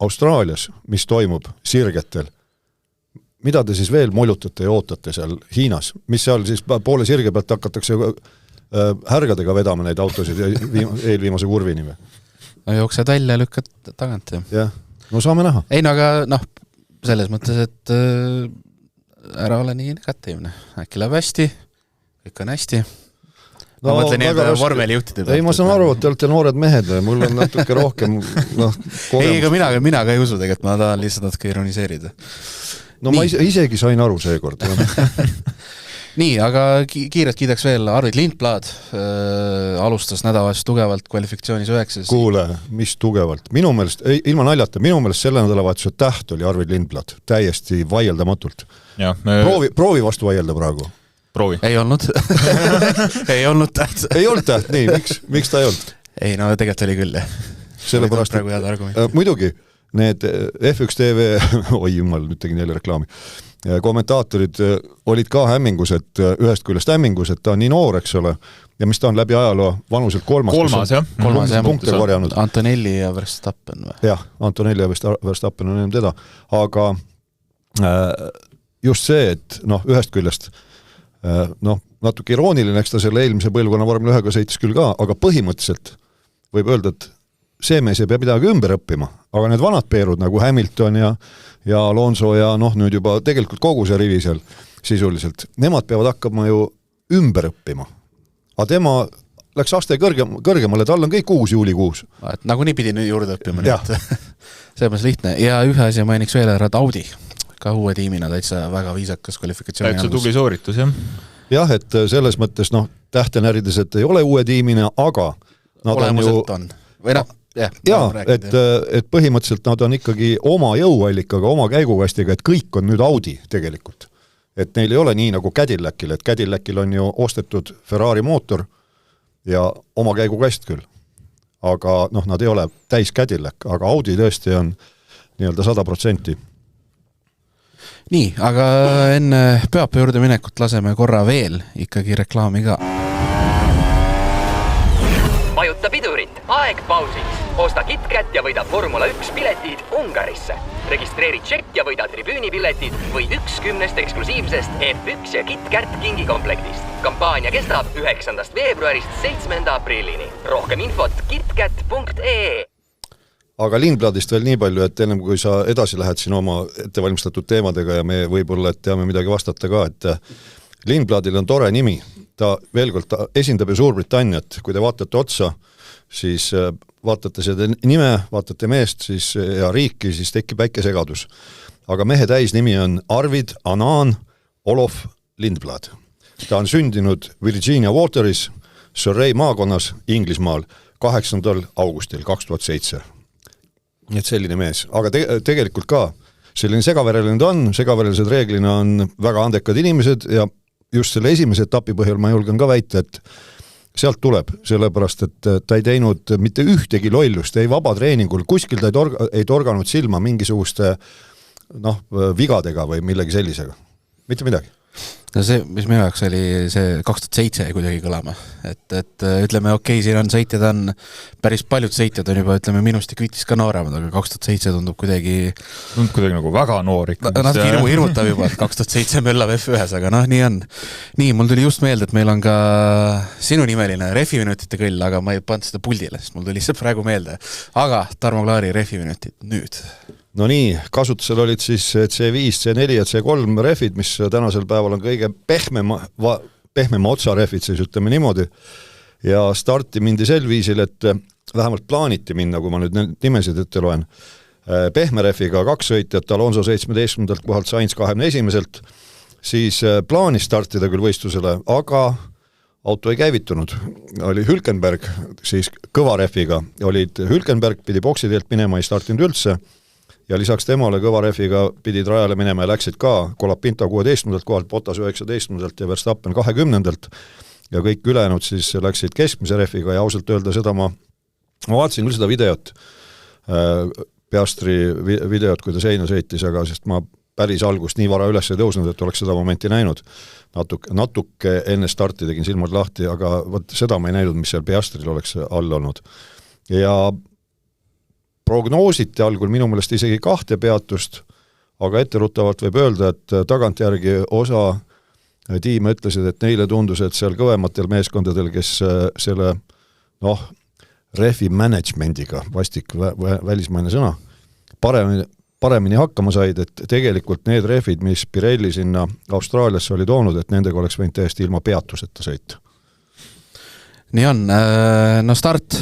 Austraalias, mis toimub sirgetel, mida te siis veel molutate ja ootate seal Hiinas? Mis seal siis poole sirge pealt hakatakse härgadega vedama neid autosid eelviimase kurvini või? No jooksed välja, lükkad tagant. Jah, no saame näha. Ei, no aga selles mõttes, et ära ole nii negatiivne. Äkki läheb hästi, kõik on hästi. ma mõtlen vormelijuhtide pealt. Ei, ma saan aru, et te olete noored mehed, mul on natuke rohkem kogemus. Ei, ega mina ka ei usu tegelikult, ma tahan lihtsalt natuke ironiseerida. No ma isegi sain aru seekord. Nii, aga kiirelt kiidaks veel Arvid Lindblad, alustas nädalast tugevalt kvalifikatsioonis 9. Kuule, mis tugevalt? Minu meelest, ilma naljata, minu meelest selle nädalavahetuse täht oli Arvid Lindblad, täiesti vaieldamotult. Proovi vastu vaielda praegu. Proovi. Ei olnud. ei olnud täht. Ei olnud täht, nii, miks ta ei olnud? Ei, no tegelikult oli küll, jah. Sellepärast, muidugi, need F1 TV, oi jumal, nüüd tegin jälle reklaami, kommentaatorid olid ka hämmingus, et ühest küljest hämmingus, et ta on nii noor, eks ole, ja mis ta on läbi ajaloo vanuselt kolmas jah. Punkte korjanud. Antonelli ja Verstappen või? Jah, Antonelli ja Verstappen on ennem teda, aga just see, et ühest küljest natuke irooniline, eks ta selle eelmise põlvkonna Vormel 1-ga sõitis küll ka, aga põhimõtteliselt võib öelda, et see mees ei pea midagi ümber õppima, aga need vanad peerud nagu Hamilton ja Alonso ja nüüd juba tegelikult kogu see rivi seal sisuliselt, nemad peavad hakkama ju ümber õppima. Aga tema läks aste kõrgemale, tal on kõik uus juulikuus. Et nagu nii pidi juurde õppima. See on lihtne. Ja ühe asja mainiks veel ära, et Audi ka uue tiimina täitsa väga viisakas kvalifikatsiooni. Täitsa tubli sooritus, jah. Jah, et selles mõttes tähte närides, et ei ole uue tiimina, aga nad olemuselt on. Või et põhimõtteliselt nad on ikkagi oma jõuallikaga, oma käigukastiga, et kõik on nüüd Audi tegelikult. Et neil ei ole nii nagu Cadillacil, et Cadillacil on ju ostetud Ferrari mootor ja oma käigukast küll. Aga nad ei ole täis Cadillac, aga Audi tõesti on nii-öelda 100%. Nii, aga enne pühapäeva juurde minekut laseme korra veel ikkagi reklaami ka. Vajuta pidurit, aeg pausiks. Osta KitKat ja võida Formula 1 piletid Ungarisse. Registreeri tšekk ja võida tribüünipiletid või 10 eksklusiivsest F1 ja KitKat kingikomplektist. Kampaania kestab 9. veebruarist 7. aprillini. Rohkem infot kitkat.ee. Aga Lindbladist veel nii palju, et ennem kui sa edasi lähed siin oma ettevalmistatud teemadega ja me võib-olla teame midagi vastata ka, et Lindbladil on tore nimi. Ta veel kord esindab ju Suurbritanniat, kui te vaatate otsa, siis vaatate seda nime, vaatate meest siis, ja riiki, siis tekib väike segadus. Aga mehe täisnimi on Arvid Anand Olof Lindblad. Ta on sündinud Virginia Wateris, Surrey maakonnas Inglismaal 8. augustil 2007. Et selline mees, aga tegelikult ka selline segavereline ta on, segaverelised reeglina on väga andekad inimesed ja just selle esimese etapi põhjal ma julgen ka väita, et sealt tuleb, sellepärast, et ta ei teinud mitte ühtegi lollust, ei vaba treeningul, kuskil ta ei torganud silma mingisuguste vigadega või millegi sellisega. Mitte midagi. No see, mis minu jaoks oli see 2007 kuidagi kõlama, et ütleme, okei, siin on sõitjad on, päris paljud sõitjad on juba, ütleme, minust ja kütis ka nooremad, aga 2007 tundub kuidagi nagu väga noor ikka. Natuke hirmutab juba, et 2007 möllab F1-s, aga nii on. Nii, mul tuli just meelde, et meil on ka sinu nimeline refiminutite kõll, aga ma ei pannud seda puldile, sest mul tuli see praegu meelde. Aga Tarmo Klaari refiminutid nüüd. No nii, kasutusel olid siis C5, C4 ja C3 refid, mis tänasel päeval on kõige pehmema otsa refid, siis ütleme niimoodi. Ja starti mindi sel viisil, et vähemalt plaaniti minna, kui ma nüüd nimesid ette loen. Pehme refiga 2 sõitjat, Alonso 17. kohalt, Sainz 21. Siis plaanis startida küll võistlusele, aga auto ei käivitunud. Oli Hülkenberg, siis kõva refiga. Olid Hülkenberg, pidi boksi teelt minema, ei startinud üldse. Ja lisaks temale kõva refiga pidid rajale minema ja läksid ka Colapinto 16. kohalt, Bottas 19. ja Verstappen 20. Ja kõik ülejäänud siis läksid keskmise refiga ja ausalt öelda seda ma vaatasin küll seda videot, Piastri videot, kui ta seina sõitis, aga sest ma päris algust nii vara üles ei tõusnud, et oleks seda momenti näinud. Natuke enne starti tegin silmad lahti, aga seda ma ei näinud, mis seal Piastril oleks all olnud. Ja prognoositi algul minu meelest isegi 2 peatust, aga etteruttavalt võib öelda, et tagantjärgi osa tiime ütlesid, et neile tundus, et seal kõvematel meeskondadel, kes selle refi managemendiga, vastik välismaine sõna, paremini hakkama said, et tegelikult need refid, mis Pirelli sinna Austraaliasse oli toonud, et nendega oleks võinud täiesti ilma peatuseta sõita. nii on, no start,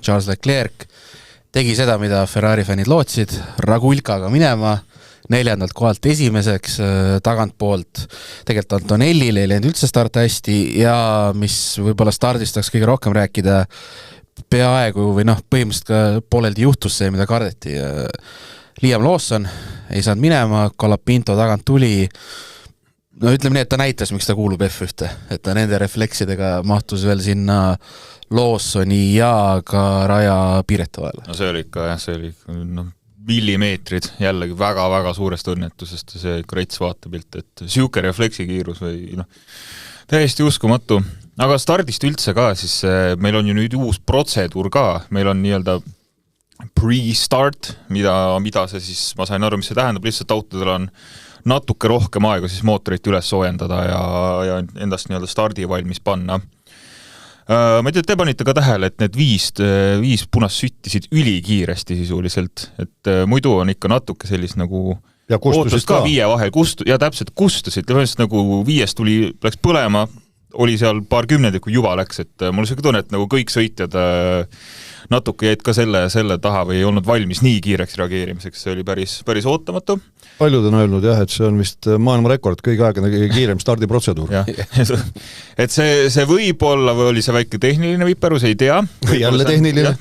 Charles Leclerc tegi seda, mida Ferrari fännid lootsid, Ragulkaga minema, 4. kohalt esimeseks, tagantpoolt tegelikult Antonellil ei läinud üldse start hästi ja mis võib-olla stardist tahaks kõige rohkem rääkida, peaaegu või põhimõtteliselt ka pooleldi juhtus see, mida kardeti. Liam Lawson ei saanud minema, Colapinto tagant tuli, no ütleme nii, et ta näitas, miks ta kuulub F1, et ta nende refleksidega mahtus veel sinna Lawsoni ja ka Raja Piiretu vahele. No see oli ikka, see oli millimeetrid jällegi väga-väga suurest õnnetusest ja see krets vaatepilt, et siuke refleksikiirus või täiesti uskumatu. Aga stardist üldse ka, siis meil on ju nüüd uus protseduur ka, meil on nii-öelda pre-start, mida see siis, ma sain aru, mis see tähendab, lihtsalt autodel on natuke rohkem aega siis mootorit üles soojendada ja endast nii-öelda stardi valmis panna. Ma ei tea, te panite ka tähele, et need viis punast süttisid ülikiiresti sisuliselt, et muidu on ikka natuke sellist nagu ja kustusid ka viie vahel, ja täpselt kustusid, nagu 5 läks põlema, oli seal paar kümnendikku juba läks, et mul see tunne, et nagu kõik sõitjad natuke jäid ka selle taha või ei olnud valmis nii kiireks reageerimiseks, see oli päris ootamatu. Paljud on öelnud jah, et see on vist maailmarekord, kõige aegade kiirem stardiprotseduur. Et see võib-olla või oli see väike tehniline viperus, ei tea. Jälle tehniline.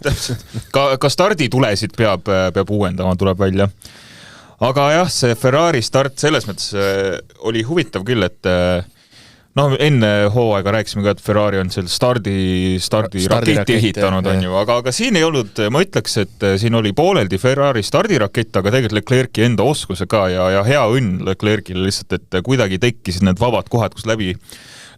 Ka starditulesid peab uuendama, tuleb välja. Aga jah, see Ferrari start selles mõttes oli huvitav küll, et enne hooaega rääkisime ka, et Ferrari on seal stardi raketi ehitanud, on ju, aga siin ei olnud, ma ütleks, et siin oli pooleldi Ferrari stardirakett, aga tegelikult Leclerc'i enda oskuse ka ja hea õnn Leclerc'ile lihtsalt, et kuidagi tekkisid need vabad kohad, kus läbi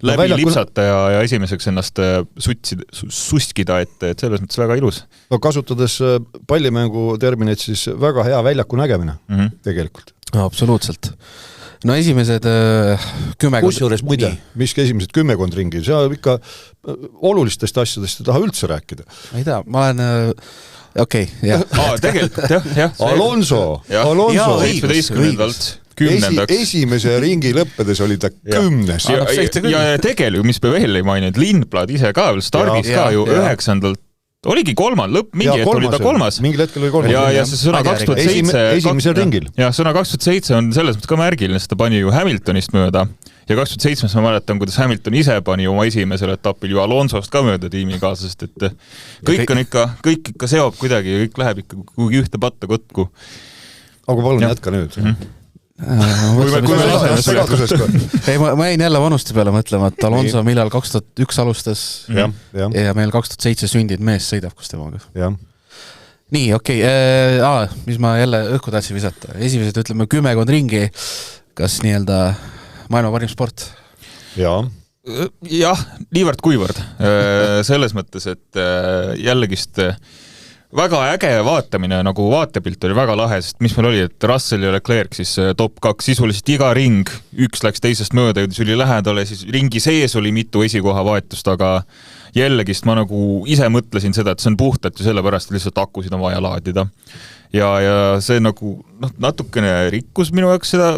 lipsata ja esimeseks ennast suskida, et selles mõttes väga ilus. No kasutades pallimängu terminit, siis väga hea väljaku nägemine tegelikult. Absoluutselt. No esimesed 10 kusjuures muide, miski esimesed 10 ringi, see on ikka olulistest asjadest ei taha üldse rääkida. Ma ei tea, ma olen jah. Tegelikult, jah. Alonso. 17. 10. Esimese ringi lõppedes oli ta 10. Ja tegelikult, mis me veel ei maininud, Lindblad ise ka, stardis ka ju 9. Oligi 3. lõpp, mingi hetk oli ta 3. Mingil hetkel oli 3. Ja see sõna 2007 esimesel ringil. Ja sõna 2007 on selles mõttes ka märgiline, sest ta pani ju Hamiltonist mööda. Ja 2007 ma mäletan, kuidas Hamilton ise pani oma esimesel etapil ju Alonsost ka mööda tiimikaaslasest, et kõik ikka seob kuidagi ja kõik läheb ikka kuhugi ühte patta kotku. Aga palun jätka nüüd. Ma jäin jälle vanuste peale mõtlema, et Alonso millal 2001 alustas ja meil 2007 sündinud mees sõidab kus temaga. Nii, mis ma jälle õhku tahtsin visata. Esimesed ütleme 10 ringi, kas nii-öelda maailma parim sport? Jah, niivõrd kuivõrd. Selles mõttes, et jällegist väga äge vaatamine, nagu vaatepilt oli väga lahe, sest mis meil oli, et Russell ja Leclerc siis top 2, sisuliselt iga ring, üks läks teisest mööda, jõudis üli lähedale, siis ringi sees oli mitu esikoha vahetust, aga jällegist ma nagu ise mõtlesin seda, et see on puhtalt ju sellepärast, et lihtsalt akusid on vaja laadida. Ja see nagu natukene rikkus minu jaoks seda,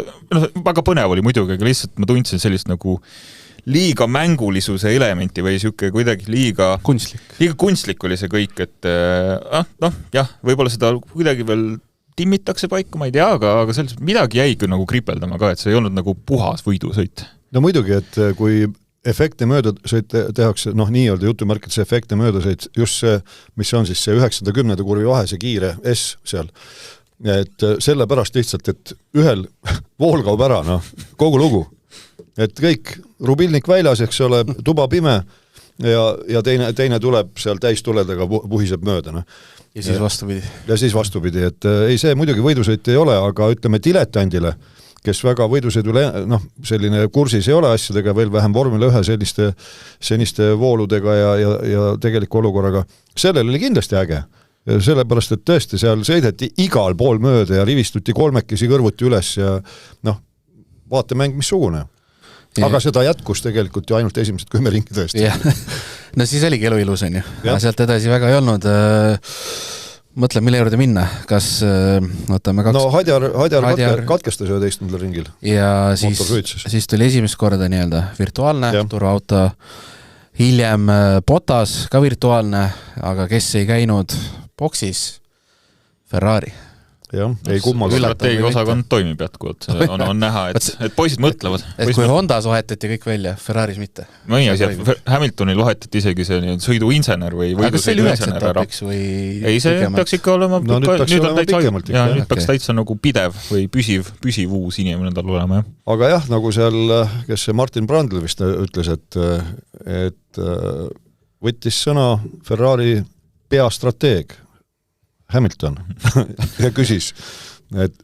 väga põnev oli muidugi, aga lihtsalt ma tundsin sellist nagu liiga mängulisuse elementi või siuke kuidagi liiga kunstlik oli see kõik, et võib-olla seda kuidagi veel timmitakse paika, ma ei tea, aga selles midagi jäigi nagu kripeldama ka, et see ei olnud nagu puhas võidusõit. No muidugi, et kui efekte möödasõit tehakse, nii-öelda jutumärkides efekte möödasõit, just see, mis on siis see 9-10 kurvi vahe, see kiire S seal, et sellepärast lihtsalt, et ühel vool kaob ära, kogu lugu. Et kõik, rubilnik väljas, eks ole, tuba pime ja teine tuleb seal täistuledega puhiseb mööda. Ja siis vastupidi. Ja siis vastupidi, et ei see muidugi võidusõit ei ole, aga ütleme diletandile, kes väga võidusõidule, selline kursis ei ole asjadega, veel vähem vormule 1 seniste vooludega ja tegeliku olukorraga, sellel oli kindlasti äge. Sellepärast, et tõesti seal sõideti igal pool mööda ja rivistuti kolmekesi kõrvuti üles ja vaatemäng missugune. Aga seda jätkus tegelikult ju ainult esimesed 10 ringi tõesti. No siis oligi elu ilus, on ju. Sealt edasi väga ei olnud. Mõtle, mille juurde minna. Kas võtame 2... No Hadjar katkestas 11. ringil. Ja siis tuli esimest korda nii-öelda virtuaalne turvaauto hiljem Bottas ka virtuaalne, aga kes ei käinud boksis? Ferrari. Jah, ei kumma. Strateegiaosakond toimib jätkuvalt, on näha, et poisid mõtlevad. Et kui Hondas vahetati kõik välja, Ferraris mitte. Mõni asi, Hamiltonil vahetati isegi see sõiduinsener või võidusõiduinsener ära. Ei, see peaks ikka olema, nüüd peaks täitsa nagu pidev või püsiv uus inimene tal olema. Aga jah, nagu seal, kes see Martin Brandl vist ütles, et võttis sõna Ferrari peastrateeg Hamilton ja küsis,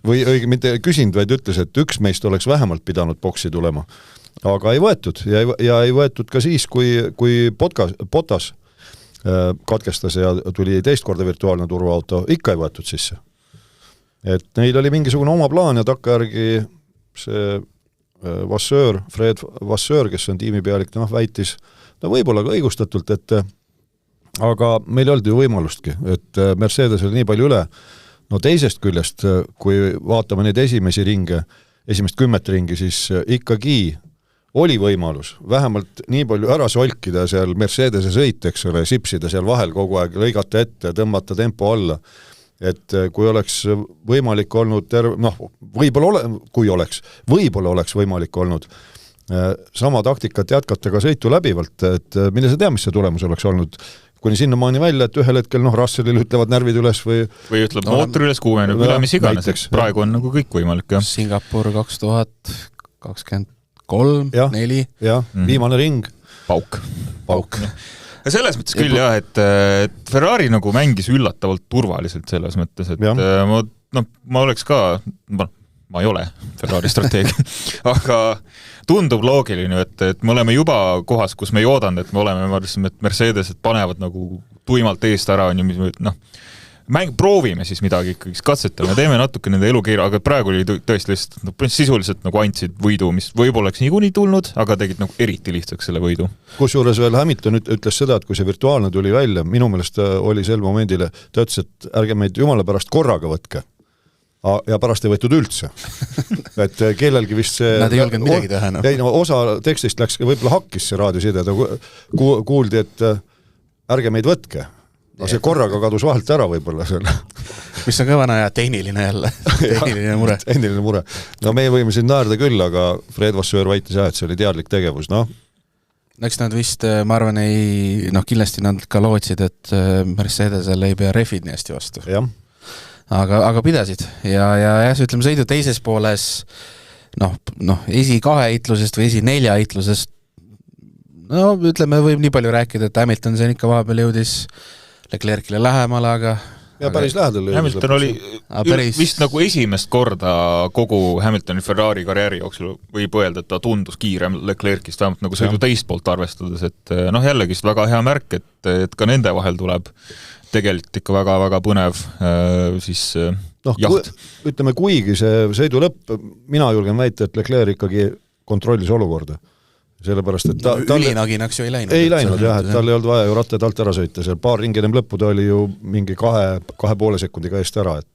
või õige mitte küsinud, vaid ütles, et üks meist oleks vähemalt pidanud boksi tulema. Aga ei võetud ja ei võetud ka siis, kui Bottas katkestas ja tuli teist korda virtuaalne turvaauto, ikka ei võetud sisse. Et neil oli mingisugune oma plaan ja takkajärgi see Fred Vasseur, kes on tiimipealik, väitis võib-olla ka õigustatult, et aga meil ei olnud ju võimalustki, et Mercedes oli nii palju üle. No teisest küljest, kui vaatame neid esimest 10 ringi, siis ikkagi oli võimalus vähemalt nii palju ära solkida seal Mercedese sõit, eks ole, sipsida seal vahel kogu aeg, lõigata ette, tõmmata tempo alla. Et kui oleks võimalik olnud, võib-olla oleks võimalik olnud sama taktikat jätkata ka sõitu läbivalt, et mille sa tea, mis see tulemus oleks olnud, kuni sinnamaani välja, et ühel hetkel Russellil ütlevad närvid üles või ütleb mootor üles, kuumeneb üle, mis iganes, eks praegu on nagu kõik võimalik. Singapur 2023, 4. Jah, viimane ring. Pauk. Ja selles mõttes küll jah, et Ferrari nagu mängis üllatavalt turvaliselt selles mõttes, et ma oleks ka, ma ei ole Ferrari strateeg, aga tundub loogiline, et me oleme juba kohas, kus me ei oodanud, et me oleme, et Mercedes panevad nagu tuimalt eest ära, proovime siis midagi ikkagi, katsetame, teeme natuke nende elukeira, aga praegu oli tõesti lihtsalt sisuliselt nagu andsid võidu, mis võib-olla oleks niikuinii tulnud, aga tegid nagu eriti lihtsaks selle võidu. Kusjuures veel Hamilton ütles seda, et kui see virtuaalne tuli välja, minu meelest oli sel momendile, ta ütles, et ärge meid jumala pärast korraga võtke. Ja pärast ei võetud üldse. Et kellelgi vist see... Nad ei julgenud midagi teha. Ei, osa tekstist läks, võib-olla hakkis see raadioside, kuuldi, et ärge meid võtke. Aga see korraga kadus vahelt ära võib-olla selle. Mis on kõvana ja tehniline jälle. Tehniline mure. Tehniline mure. No meie võime siin naerda küll, aga Fred Vasseur väitis jah, et see oli teadlik tegevus. Eks nad vist, ma arvan, kindlasti nad ka lootsid, et Mercedesel ei pea refid nii hästi vastu. Jah. Aga pidasid ja ütleme sõidu teises pooles esi 2 heitlusest või esi 4 heitlusest ütleme, võib nii palju rääkida, et Hamilton see ikka vahepeal jõudis Leclercile lähemale, aga päris lähedal Hamilton oli vist nagu esimest korda kogu Hamiltoni Ferrari karjääri jooksul võib öelda, et ta tundus kiirem Leclercist, vähemalt nagu sõidu teist poolt arvestades, et jällegist väga hea märk, et ka nende vahel tuleb tegelikult ikka väga-väga põnev jaht. Ütleme, kuigi see sõidu lõpp, mina julgen väita, et Leclerc ikkagi kontrollis olukorda. Sellepärast, et ülinaginaks ju ei läinud. Ei läinud, jah, et tal ei olnud vaja ju rattad alt ära sõita. Seal paar ringi ennem lõppu ta oli ju mingi 2,5 sekundiga eest ära, et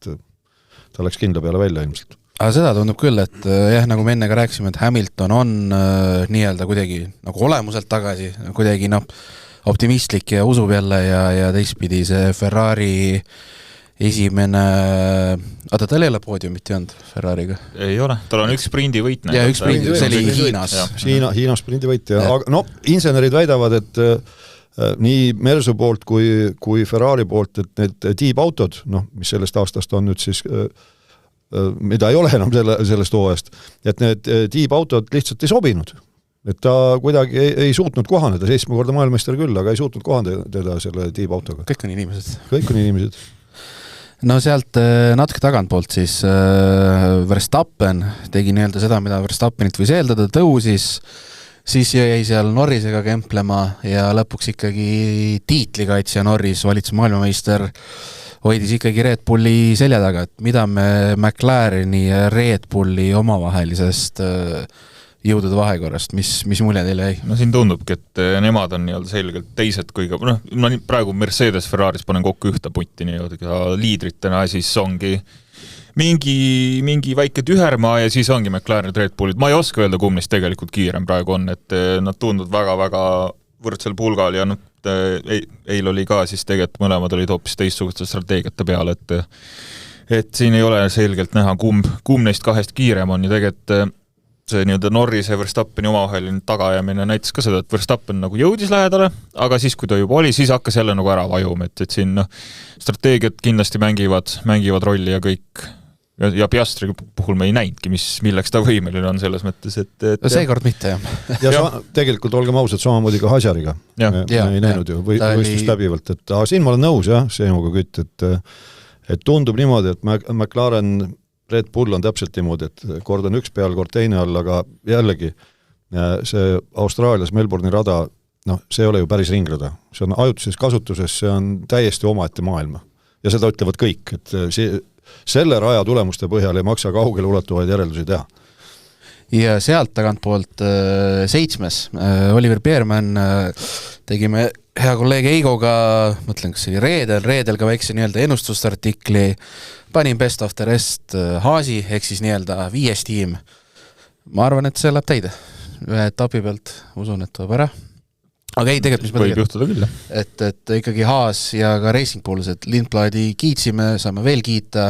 ta läks kindla peale välja ilmselt. Aga seda tundub küll, et nagu me enne ka rääkisime, et Hamilton on nii-öelda kuidagi nagu olemuselt tagasi, kuidagi optimistlik ja usub jälle ja teistpidi see Ferrari esimene... tal ei ole poodiumit jäänud Ferrariga? Ei ole, tal on üks sprindivõit. Ja üks sprindivõit, see oli Hiinas. Hiinas sprindivõit, ja aga insenerid väidavad, et nii Mersu poolt kui Ferrari poolt, et need tiibautod, mis sellest aastast on nüüd siis, mida ei ole enam sellest hooajast, et need tiibautod lihtsalt ei sobinud. Et ta kuidagi ei suutnud kohaneda, 7 korda maailmeister küll, aga ei suutnud kohaneda selle tiibautoga. Kõik on inimesed. Kõik on inimesed. No sealt natuke tagantpoolt siis Verstappen tegi nii-öelda seda, mida Verstappenit võis eeldada, tõusis, siis jäi seal Norrisega kemplema ja lõpuks ikkagi tiitlikaitsja Norris, valitsus maailmameister, hoidis ikkagi Red Bulli selja taga, et mida me McLareni ja Red Bulli omavahelisest jõudude vahekorrast, mis mulje teile jäi? No siin tundubki, et nemad on nii-öelda selgelt teised kõige, ma praegu Mercedes Ferraris panen kokku ühte putti nii-öelda liidritena, siis ongi mingi väike tühermaa ja siis ongi McLaren Red Bullid. Ma ei oska öelda, kumb neist tegelikult kiirem praegu on, et nad tunduvad väga-väga võrdsel pulgal ja eil oli ka siis tegelikult mõlemad olid hoopis teistsuguste strateegiate peale, et siin ei ole selgelt näha, kumb neist kahest kiirem on ja tegelikult see nii-öelda Norrise ja Verstappeni omavaheline tagaajamine näitas ka seda, et Verstappen nagu jõudis lähedale, aga siis, kui ta juba oli, siis hakkas jälle nagu ära vajuma, et siin strateegiad kindlasti mängivad rolli ja kõik. Ja Piastri puhul me ei näinudki, milleks ta võimeline on selles mõttes, et seekord mitte, jah. Ja tegelikult olgem ausad, samamoodi ka Hasariga. Me ei näinud ju võistlust läbivalt, et siin ma olen nõus, jah, Seenuga Kütt, et tundub niimoodi, et McLaren Red Bull on täpselt niimoodi, et kord on üks peal, kord teine all, aga jällegi see Austraalias Melbourne'i rada, see ei ole ju päris ringrada. See on ajutises kasutuses, see on täiesti omaette maailma. Ja seda ütlevad kõik, et selle raja tulemuste põhjal ei maksa kaugele ulatuvaid järeldusi teha. Ja sealt tagant poolt 7. Oliver Beerman tegime hea kolleeg Eigoga, mõtlen, kas see oli reedel ka väikse nii-öelda ennustusartikli, panin best of the rest Haasi, ehk siis nii-öelda 5. tiim. Ma arvan, et see läheb täide. Ühe etapi pealt usun, et tuleb ära. Aga ei, tegelikult, mis ma võib juhtuda küll, et ikkagi Haas ja ka Racing Bulls, et Lindbladi kiitsime, saame veel kiita,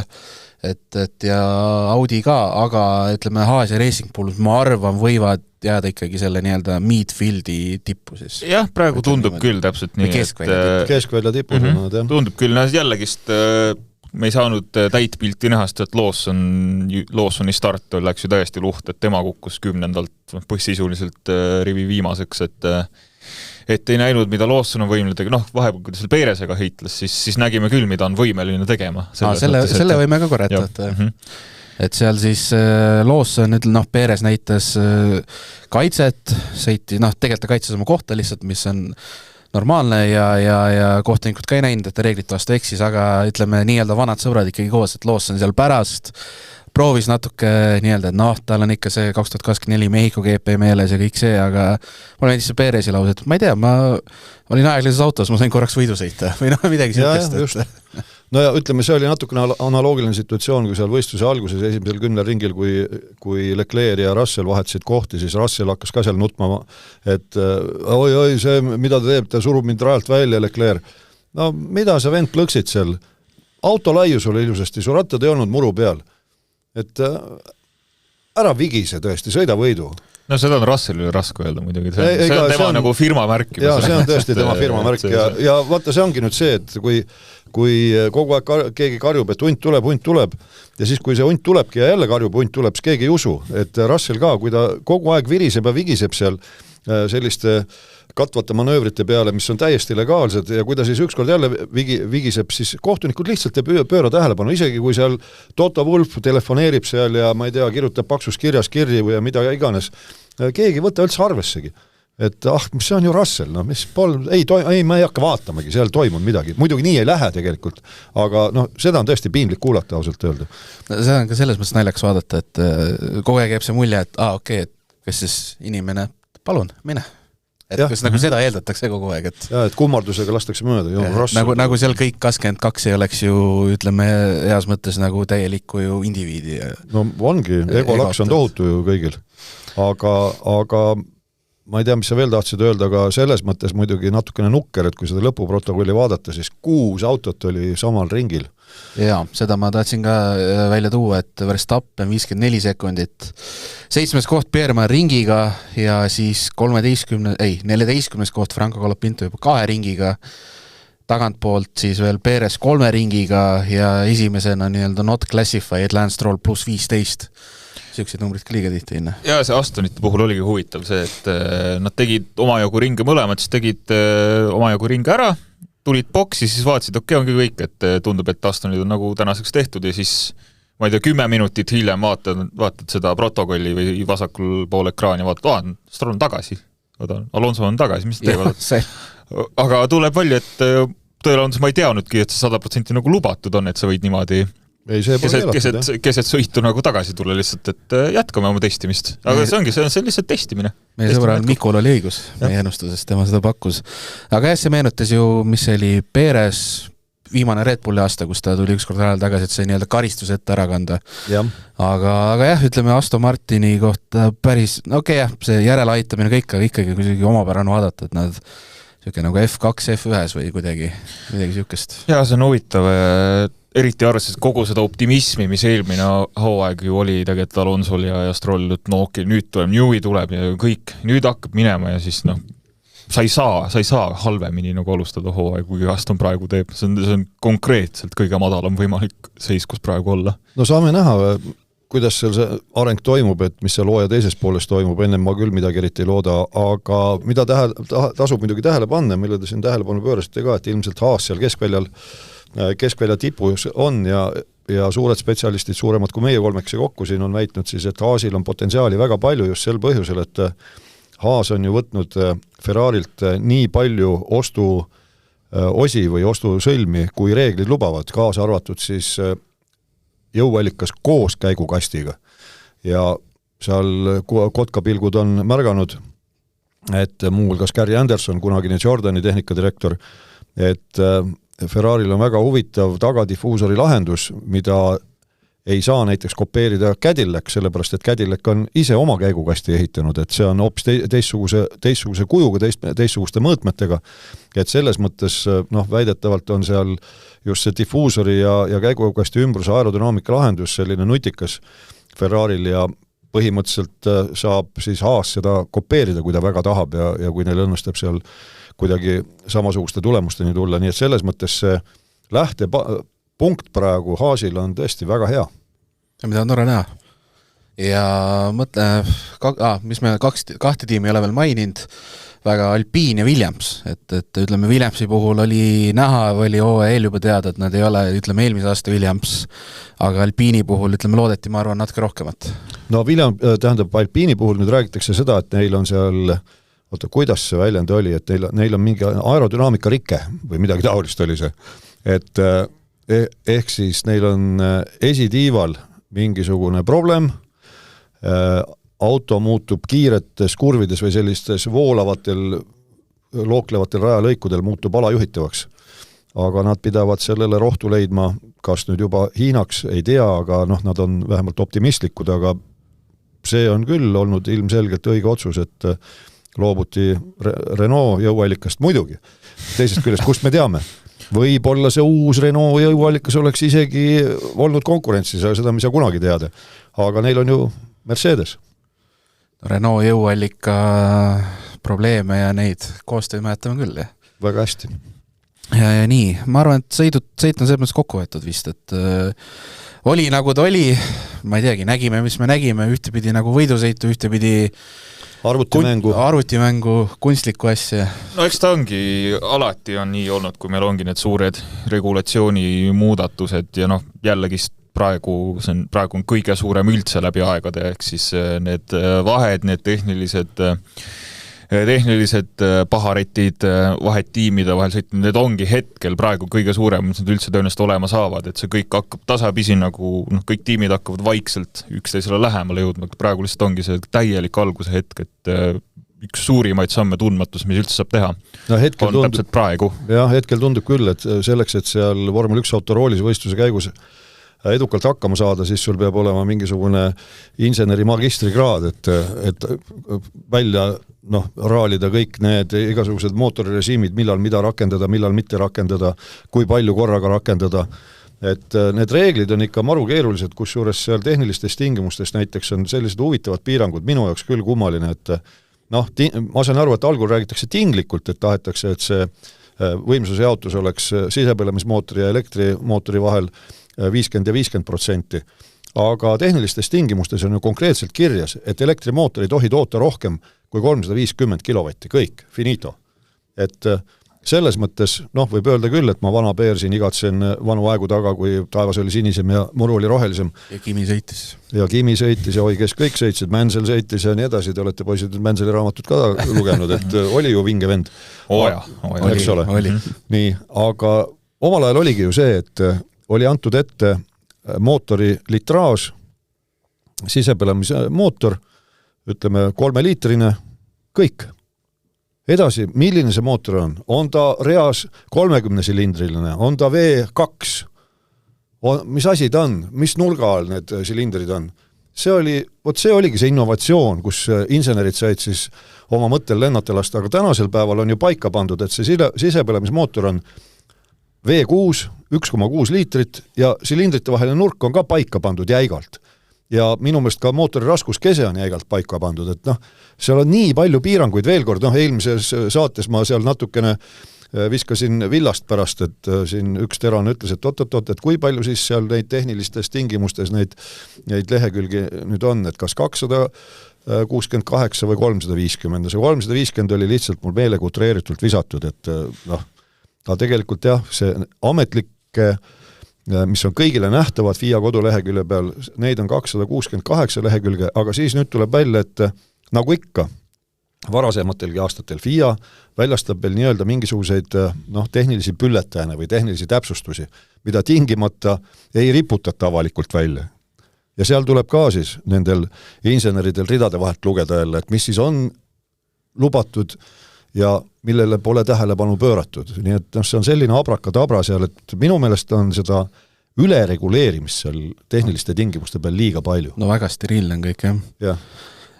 et ja Audi ka, aga ütleme Haas ja Racing Bulls, ma arvan, võivad jääda ikkagi selle nii-öelda midfieldi tippu siis. Jah, praegu tundub küll täpselt nii, keskvälja tippu. Tundub küll, jällegist me ei saanud täit pilti nähast, et Lawsoni start läks ju täiesti luht, et tema kukkus 10. sisuliselt rivi viimaseks, et ei näinud, mida Lawson on võimeline tegema, vahepeal, kui ta selle Peeresega heitles, siis nägime küll, mida on võimeline tegema. Selle võime ka korrata, et seal siis Lawson, Peeres näitas kaitset, tegelikult ta kaitses oma kohta lihtsalt, mis on normaalne ja kohtunikud ka ei näinud, et ta reeglite vastu eksis, aga ütleme nii-öelda vanad sõbrad ikkagi koos, et Lawson seal pärast proovis natuke nii-öelda, et tal on ikka see 2024 Mehhiko GP meeles ja kõik see, aga mul meeldis see Perezi lause, et ma ei tea, ma olin aeglases autos, ma sain korraks võidu sõita või midagi sellist. No ja ütleme, see oli natukene analoogiline situatsioon, kui seal võistluse alguses esimesel 10 ringil, kui Leclerc ja Russell vahetasid kohti, siis Russell hakkas ka seal nutma, et oi, see, mida ta teeb, ta surub mind rajalt välja, Leclerc. No mida sa vend plõksid seal? Auto laius oli ilusasti, su rattad ei olnud muru peal. Et ära vigise tõesti, sõida võidu. No seda on Russellile raske öelda muidugi, see on tema nagu firma märk. Jaa, see on tõesti tema firma märk ja vaata, see ongi nüüd see, et kui kogu aeg keegi karjub, et hunt tuleb ja siis kui see hunt tulebki ja jälle karjub, hunt tuleb, siis keegi ei usu, et Russell ka, kui ta kogu aeg viriseb ja vigiseb seal selliste katvate manöövrite peale, mis on täiesti legaalsed ja kui ta siis ükskord jälle vigiseb, siis kohtunikud lihtsalt ei pööra tähelepanu, isegi kui seal Toto Wolff telefoneerib seal ja ma ei tea, kirjutab paksus kirjas kirji või mida iganes, keegi võtta üldse arvessegi. Et mis see on ju Russell, ma ei hakka vaatamagi, seal toimub midagi. Muidugi nii ei lähe tegelikult, aga seda on tõesti piinlik kuulata ausalt öelda. See on ka selles mõttes naljakas vaadata, et kogu aeg jääb see mulje, et et kas siis inimene, palun, mine. Et kas nagu seda eeldatakse kogu aeg, et et kummardusega lastakse mööda. Nagu seal kõik 22 ei oleks ju, ütleme, heas mõttes nagu täielikku ju indiviidi. No ongi, egolaks on tohutu ju kõigil. Aga ma ei tea, mis sa veel tahtsid öelda, aga selles mõttes muidugi natukene nukker, et kui seda lõpuprotokolli vaadata, siis 6 autot oli samal ringil. Jaa, seda ma tahtsin ka välja tuua, et Verstappen 54 sekundit, 7. koht Beerman ringiga ja siis 14. koht Franco Colapinto juba 2 ringiga, tagantpoolt siis veel Perez 3 ringiga ja esimesena nii-öelda not classified Lance Stroll plus 15. Siuksed numbrid ka liiga tihti inne. Ja see Astonite puhul oligi huvitav see, et nad tegid omajagu ringe mõlemad, siis tegid omajagu ringe ära, tulid boksi, siis vaatasid, ongi kõik, et tundub, et Astonid on nagu tänaseks tehtud ja siis, ma ei tea, 10 minutit hiljem vaatad seda protokolli või vasakul pool ekraani ja vaatad, Stroll on tagasi, Alonso on tagasi, mis teevad? Aga tuleb palju, et tõenäoliselt ma ei teadnudki, et see 100% nagu lubatud on, et sa võid niimoodi keset sõitu nagu tagasi tulla lihtsalt, et jätkame oma testimist. Aga see on lihtsalt testimine. Meie sõbral Mikul oli õigus meie ennustusest, tema seda pakkus. Aga see meenutas ju, mis oli Perez viimane Red Bulli aasta, kus ta tuli ükskord ajal tagasi, et see nii-öelda karistus ette ära kanda. Aga jah, ütleme Aston Martini kohta päris, jah, see järeleaitamine kõik, aga ikkagi kuidagi omapärane vaadata, et nad niisugune nagu F2, F1 või midagi niisugust. Jaa, see on huvitav, eriti arvestades kogu seda optimismi, mis eelmine hooaeg ju oli tegelikult Alonsol ja Stroll, et nüüd tuleb, Newey tuleb ja kõik, nüüd hakkab minema ja siis sa ei saa halvemini nagu alustada hooaeg, kui Aston praegu teeb. See on konkreetselt kõige madalam võimalik seis, kus praegu olla. No saame näha, kuidas seal see areng toimub, et mis seal hooaja teises pooles toimub, ennem ma küll midagi eriti ei looda, aga mida tasub muidugi tähele panna, mille te siin tähelepanu pöörasite ka, et ilmselt Haas seal keskvälja tipus on ja suured spetsialistid, suuremad kui meie kolmekesi kokku siin on väitnud siis, et Haasil on potentsiaali väga palju just sel põhjusel, et Haas on ju võtnud Ferrarilt nii palju ostuosi või ostusõlmi, kui reeglid lubavad, kaasa arvatud siis jõuallikas koos käigukastiga. Ja seal kotkapilgud on märganud, et muuhulgas Gary Anderson, kunagine Jordani tehnikadirektor, et Ferraril on väga huvitav tagadifuusori lahendus, mida ei saa näiteks kopeerida Cadillac, sellepärast et Cadillac on ise oma käigukasti ehitanud, et see on hoopis teistsuguse kujuga, teistsuguste mõõtmetega, et selles mõttes väidetavalt on seal just see difuusori ja käigukasti ümbruse aerodünaamika lahendus selline nutikas Ferraril ja põhimõtteliselt saab siis Haas seda kopeerida, kui ta väga tahab ja kui neil õnnestab seal kuidagi samasuguste tulemusteni tulla, nii et selles mõttes see lähtepunkt praegu Haasil on tõesti väga hea. Ja mida on tore näha. Ja mõtle, mis me kahte tiimi ei ole veel maininud, väga Alpine ja Williams, et ütleme Williamsi puhul oli näha, oli eel juba teada, et nad ei ole, ütleme eelmise aasta Williams, aga Alpini puhul, ütleme loodeti, ma arvan, natuke rohkemat. No tähendab, Alpini puhul nüüd räägitakse seda, et neil on seal kuidas see väljend oli, et neil on mingi aerodünaamika rike või midagi taolist oli see, et ehk siis neil on esitiival mingisugune problem, auto muutub kiiretes kurvides või sellistes voolavatel, looklevatel rajalõikudel muutub alajuhitavaks. Aga nad pidavad sellele rohtu leidma, kas nüüd juba Hiinaks, ei tea, aga nad on vähemalt optimistlikud, aga see on küll olnud ilmselgelt õige otsus, et loobuti Renault jõuallikast muidugi. Teisest küljest, kust me teame? Võib-olla see uus Renault jõuallikas oleks isegi olnud konkurentsis, seda me ei saa kunagi teada. Aga neil on ju Mercedes. Renault jõuallika probleeme ja neid koostöö mäletame küll, jah? Väga hästi. Ja nii, ma arvan, et sõit on selles mõttes kokku võetud vist, et oli nagu ta oli, ma ei teagi, nägime, mis me nägime, ühtepidi nagu võidusõitu, ühtepidi arvutimängu, kunstlikku asja. No eks ta ongi, alati on nii olnud, kui meil ongi need suured regulatsiooni muudatused ja jällegi praegu on kõige suurem üldse läbi aegade, ehk siis need vahed, need tehnilised paharetid, vahed tiimide vahel sõitmine, need ongi hetkel praegu kõige suurem, mis nad üldse tõenäoliselt olema saavad, et see kõik hakkab tasapisi nagu, kõik tiimid hakkavad vaikselt üksteisele lähemale jõudma, praegu lihtsalt ongi see täielik alguse hetk, et üks suurimaid samme tundmatus, mis üldse saab teha, on täpselt praegu. Jah, hetkel tundub küll, et selleks, et seal Vormel 1 autoroolis võistluse käigus edukalt hakkama saada, siis sul peab olema mingisugune inseneri magistrikraad, et välja raalida kõik need igasugused mootorirežiimid, millal mida rakendada, millal mitte rakendada, kui palju korraga rakendada. Et need reeglid on ikka maru keerulised, kusjuures seal tehnilistes tingimustes näiteks on sellised huvitavad piirangud, minu jaoks küll kummaline, et ma saan aru, et algul räägitakse tinglikult, et tahetakse, et see võimsuse jaotus oleks sisepõlemismootori ja elektrimootori vahel 50 ja 50%. Aga tehnilistes tingimustes on ju konkreetselt kirjas, et elektrimootor ei tohi toota rohkem kui 350 kilovatti, kõik, finito. Et selles mõttes, võib öelda küll, et ma vana peer siin igatsen vanu aegu taga, kui taevas oli sinisem ja muru oli rohelisem. Ja Kimi sõitis. Ja Kimi sõitis ja kes kõik sõitsid, Mansell sõitis ja nii edasi, te olete poisid Manselli raamatut ka lugenud, et oli ju vinge vend. Eks ole. Nii, aga omal ajal oligi ju see, et oli antud ette mootori litraaž, sisepõlemise mootor, ütleme 3-liitrine, kõik. Edasi, milline see mootor on? On ta reas 30-silindriline, on ta V2? Mis asi ta on? Mis nurga all need silindrid on? See oligi see innovatsioon, kus insenerid said siis oma mõttel lennata lasta, aga tänasel päeval on ju paika pandud, et see sisepõlemismootor on V6, 1,6 liitrit ja silindrite vaheline nurk on ka paika pandud jäigalt. Ja minu meelest ka mootori raskuskese on jäigalt paika pandud, et seal on nii palju piiranguid veel kord, eelmises saates ma seal natukene viskasin villast pärast, et siin üks terane ütles, et oot, et kui palju siis seal neid tehnilistes tingimustes neid lehekülgi nüüd on, et kas 268 või 350, see 350 oli lihtsalt mul meelega utreeritult visatud, et ta tegelikult jah, see ametlikke mis on kõigile nähtavad FIA kodulehekülje peal, neid on 268 lehekülge, aga siis nüüd tuleb välja, et nagu ikka, varasematelgi aastatel FIA väljastab veel nii-öelda mingisuguseid tehnilisi pülletajana või tehnilisi täpsustusi, mida tingimata ei riputata avalikult välja. Ja seal tuleb ka siis nendel inseneridel ridade vahelt lugeda jälle, et mis siis on lubatud ja millele pole tähelepanu pööratud. Nii et see on selline abrakadabra seal, et minu meelest on seda ülereguleerimist seal tehniliste tingimuste peal liiga palju. No väga steriilne on kõik, jah.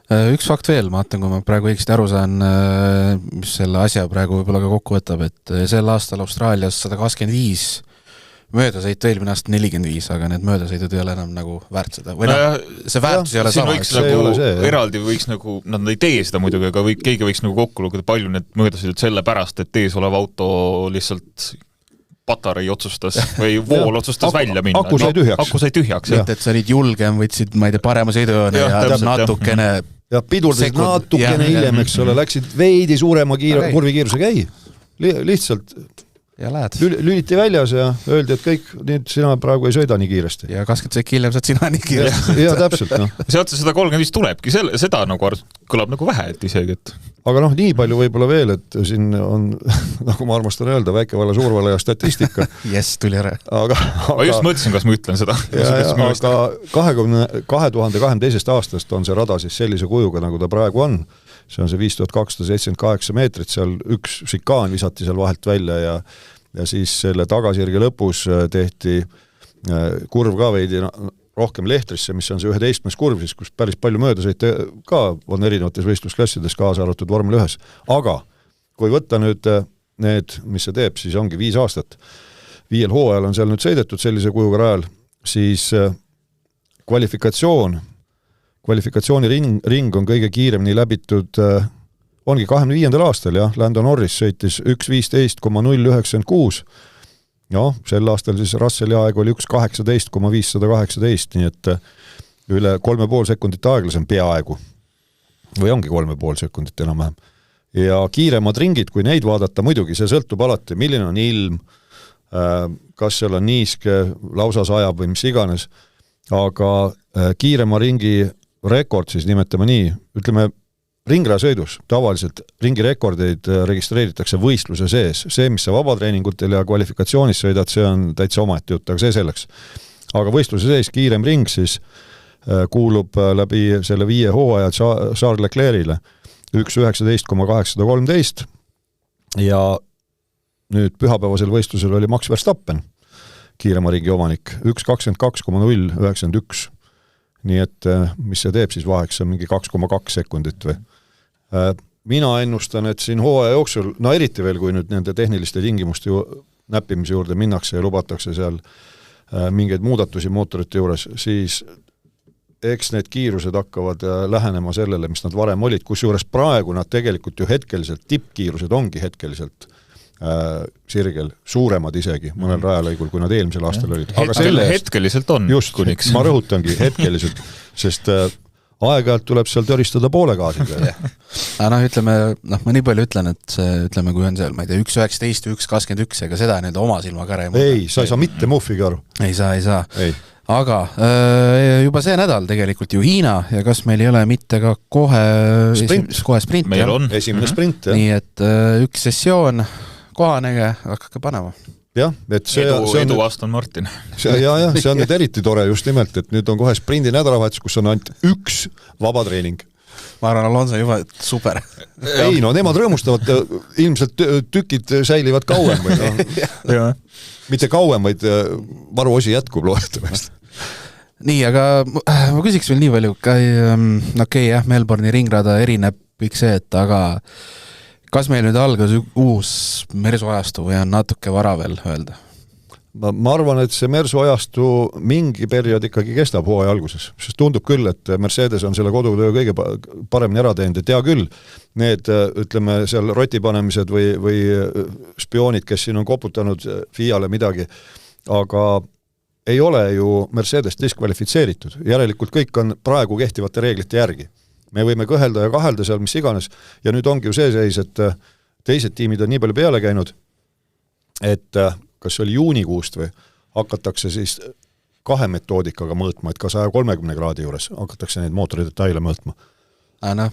Üks fakt veel, ma vaatan, kui ma praegu õigesti aru saan, mis selle asja praegu võib-olla ka kokku võtab, et sel aastal Austraalias 125 möödasõit, eelmine aasta 45, aga need möödasõidud ei ole enam nagu väärt seda. Või see väärtus ei ole sama. Võiks nagu eraldi võiks nagu, nad ei tee seda muidugi, aga keegi võiks nagu kokku lugeda palju need möödasõidud selle pärast, et ees olev auto lihtsalt patarei otsustas või vool otsustas välja minna. Aku sai tühjaks. Et sa olid julgem, võtsid, ma ei tea, parema sõidujoone ja natukene ja pidurdasid natukene hiljem, eks ole, läksid veidi suurema kurvikiirusega, lihtsalt ja lähed. Lüliti väljas ja öeldi, et kõik, nüüd sina praegu ei sõida nii kiiresti. Ja 20 sekki hiljem saad sina nii kiiresti. Ja täpselt. Sealt see 135 tulebki, seda nagu kõlab nagu vähe, et isegi, et... Aga nii palju võib-olla veel, et siin on, nagu ma armastan öelda, väikevalla, suurvalla ja statistika. Tuli ära. Ma just mõtlesin, kas ma ütlen seda. Aga 2022. aastast on see rada siis sellise kujuga, nagu ta praegu on. See on see 5278 meetrit, seal üks šikaan visati seal vahelt välja ja siis selle tagasirge lõpus tehti kurv ka veidi rohkem lehtrisse, mis on see 11. kurv, siis kus päris palju möödasõite ka on erinevates võistlusklassides kaasa arvatud vormel 1. Aga kui võtta nüüd need, mis see teeb, siis ongi 5 aastat. 5 hooajal on seal nüüd sõidetud sellise kujuga rajal, siis kvalifikatsiooni ring on kõige kiiremini läbitud, ongi 25. aastal, jah, Lando Norris sõitis 1.15,096, sel aastal siis Russelli aeg oli 1.18,518, nii et üle 3,5 sekundit aeglasem peaaegu, või ongi 3,5 sekundit enam-vähem. Ja kiiremad ringid, kui neid vaadata, muidugi see sõltub alati, milline on ilm, kas seal on niiske, lausa sajab või mis iganes, aga kiirema ringi rekord siis nimetame nii, ütleme ringrajasõidus tavaliselt ringirekordeid registreeritakse võistluse sees. See, mis sa vabatreeningutel ja kvalifikatsioonis sõidad, see on täitsa omaette jutt, aga see selleks. Aga võistluse sees kiirem ring siis kuulub läbi selle 5 hooaja Charles Leclerc'ile 1.19,813 ja nüüd pühapäevasel võistlusel oli Max Verstappen, kiirema ringi omanik, 1.22,091. Nii et mis see teeb siis vaheks, on mingi 2,2 sekundit või. Mina ennustan, et siin hooaja jooksul, eriti veel, kui nüüd nende tehniliste tingimuste näppimise juurde minnakse ja lubatakse seal mingeid muudatusi mootorite juures, siis eks need kiirused hakkavad lähenema sellele, mis nad varem olid, kusjuures praegu nad tegelikult ju hetkeliselt, tippkiirused ongi hetkeliselt sirgel, suuremad isegi mõnel rajalõigul, kui nad eelmisel aastal olid. Aga hetkeliselt on. Just, kuniks. Ma rõhutangi hetkeliselt, sest aeg-ajalt tuleb seal töristada poole gaasiga. Aga ütleme, ma nii palju ütlen, et ütleme, kui on seal, ma ei tea, 1.19 või 1.21, ega seda nüüd oma silmaga ära ei, sa ei saa mitte muffigi aru. Ei saa. Aga juba see nädal tegelikult ju Hiina ja kas meil ei ole mitte ka kohe sprint. Meil on. Esimene sprint, jah. Nii et üks sessioon kohanege, hakake panema. Jah, et edu Aston Martin. See on nüüd eriti tore just nimelt, et nüüd on kohe sprindi nädalavahetus, kus on ainult üks vabatreening. ma arvan, Alonso juba super. Ei, no nemad rõõmustavad, ilmselt tükid säilivad kauem või no. Mitte kauem, vaid varuosi jätkub loodetavasti. Nii, aga ma küsiks veel nii palju, okei, jah, Melbourne'i ringrada erineb kõik see, et aga kas meil nüüd algas uus mersuajastu või on natuke vara veel öelda? Ma arvan, et see mersuajastu mingi periood ikkagi kestab hooaja alguses, sest tundub küll, et Mercedes on selle kodutöö kõige paremini ära teinud, et hea küll, need, ütleme, seal rotipanemised või spioonid, kes siin on koputanud FIA-le midagi, aga ei ole ju Mercedes diskvalifitseeritud, järelikult kõik on praegu kehtivate reeglite järgi. Me võime kõhelda ja kahelda seal mis iganes ja nüüd ongi ju see seis, et teised tiimid on nii palju peale käinud, et kas oli juunikuust või hakatakse siis 2 metoodikaga mõõtma, et ka 130 kraadi juures hakatakse neid mootoridetaile mõõtma. No,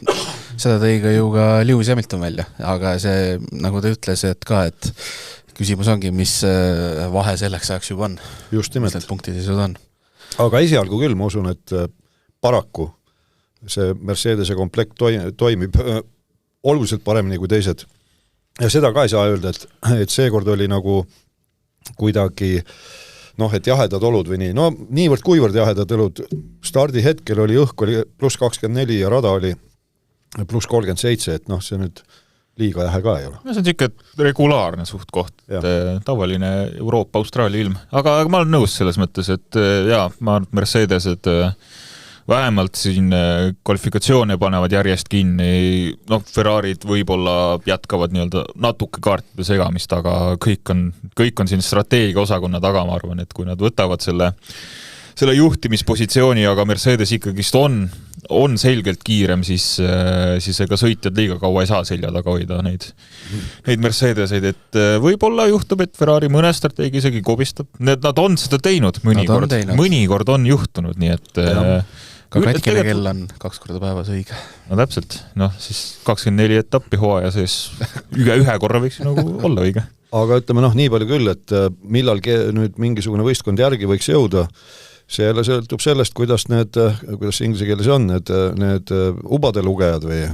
seda tõi ka ju ka Lewis Hamilton välja, aga see, nagu ta ütles, et ka, et küsimus ongi, mis vahe selleks ajaks juba on. Just nimelt. Mis need punktiseisud on. Aga esialgu küll, ma usun, et paraku see Mercedese komplekt toimib oluliselt paremini kui teised. Ja seda ka ei saa öelda, et seekord oli nagu kuidagi, et jahedad olud või nii. No niivõrd kuivõrd jahedad olud. Stardi hetkel oli õhk oli +24 ja rada oli +37, et see nüüd liiga jahe ka ei ole. See on siuke regulaarne suht koht, tavaline Euroopa, Austraalia ilm. Aga ma olen nõus selles mõttes, et jaa, ma arvan, et Mercedesed vähemalt siin kvalifikatsioone panevad järjest kinni, Ferrarid võib-olla jätkavad natuke kaartide segamist, aga kõik on siin strateegia osakonna taga, ma arvan, et kui nad võtavad selle juhtimispositsiooni, aga Mercedes ikkagist on selgelt kiirem, siis ega sõitjad liiga kaua ei saa selja taga hoida neid Mercedeseid, et võib-olla juhtub, et Ferrari mõne strateegia isegi kobistab. Nad on seda teinud mõnikord on juhtunud, nii et ka katkine kell on 2 korda päevas õige. No täpselt, siis 24 etappi hooaja sees ühe korra võiks olla õige. Aga ütleme nii palju küll, et millal nüüd mingisugune võistkond järgi võiks jõuda, see jälle sõltub sellest, kuidas inglise keeles on, need ubade lugejad või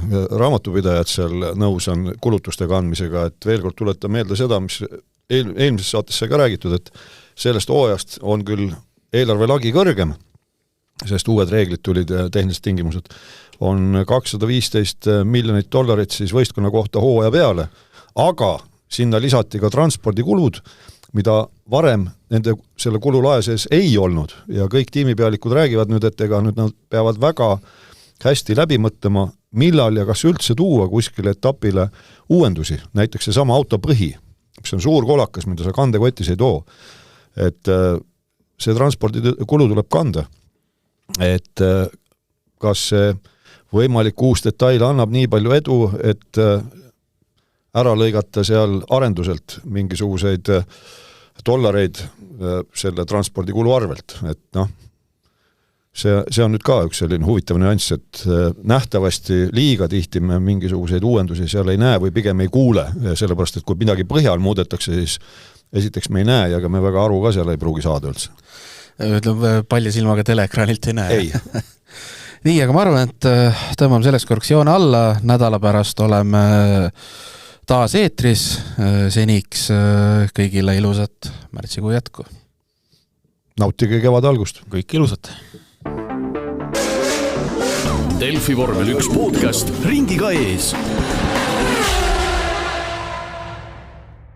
raamatupidajad seal nõus on kulutustega andmisega, et veel kord tuleta meelde seda, mis eelmises saates sai ka räägitud, et sellest hooajast on küll eelarve lagi kõrgem, sest uued reeglid tulid tehnilised tingimused, on $215 miljonit siis võistkonna kohta hooaja peale, aga sinna lisati ka transpordikulud, mida varem selle kululae sees ei olnud ja kõik tiimipealikud räägivad nüüd, et ega nüüd nad peavad väga hästi läbi mõtlema, millal ja kas üldse tuua kuskile etapile uuendusi, näiteks see sama autopõhi, mis on suur kolakas, mida sa kandekotis ei too, et see transpordikulu tuleb kanda, et kas see võimalik uus detail annab nii palju edu, et ära lõigata seal arenduselt mingisuguseid dollareid selle transpordikulu arvelt, et see on nüüd ka üks selline huvitav nüanss, et nähtavasti liiga tihti me mingisuguseid uuendusi seal ei näe või pigem ei kuule, sellepärast et kui midagi põhjal muudetakse, siis esiteks me ei näe ja ka me väga aru ka seal ei pruugi saada üldse. Ütleb, palja silmaga teleekraanilt ei näe. Ei. Nii, aga ma arvan, et tõmbame selleks korraks joone alla, nädala pärast oleme taas eetris, seniks kõigile ilusat märtsikuu jätku. Nautige kevad algust. Kõik ilusat. Delfi vormel 1 podcast ringiga ees.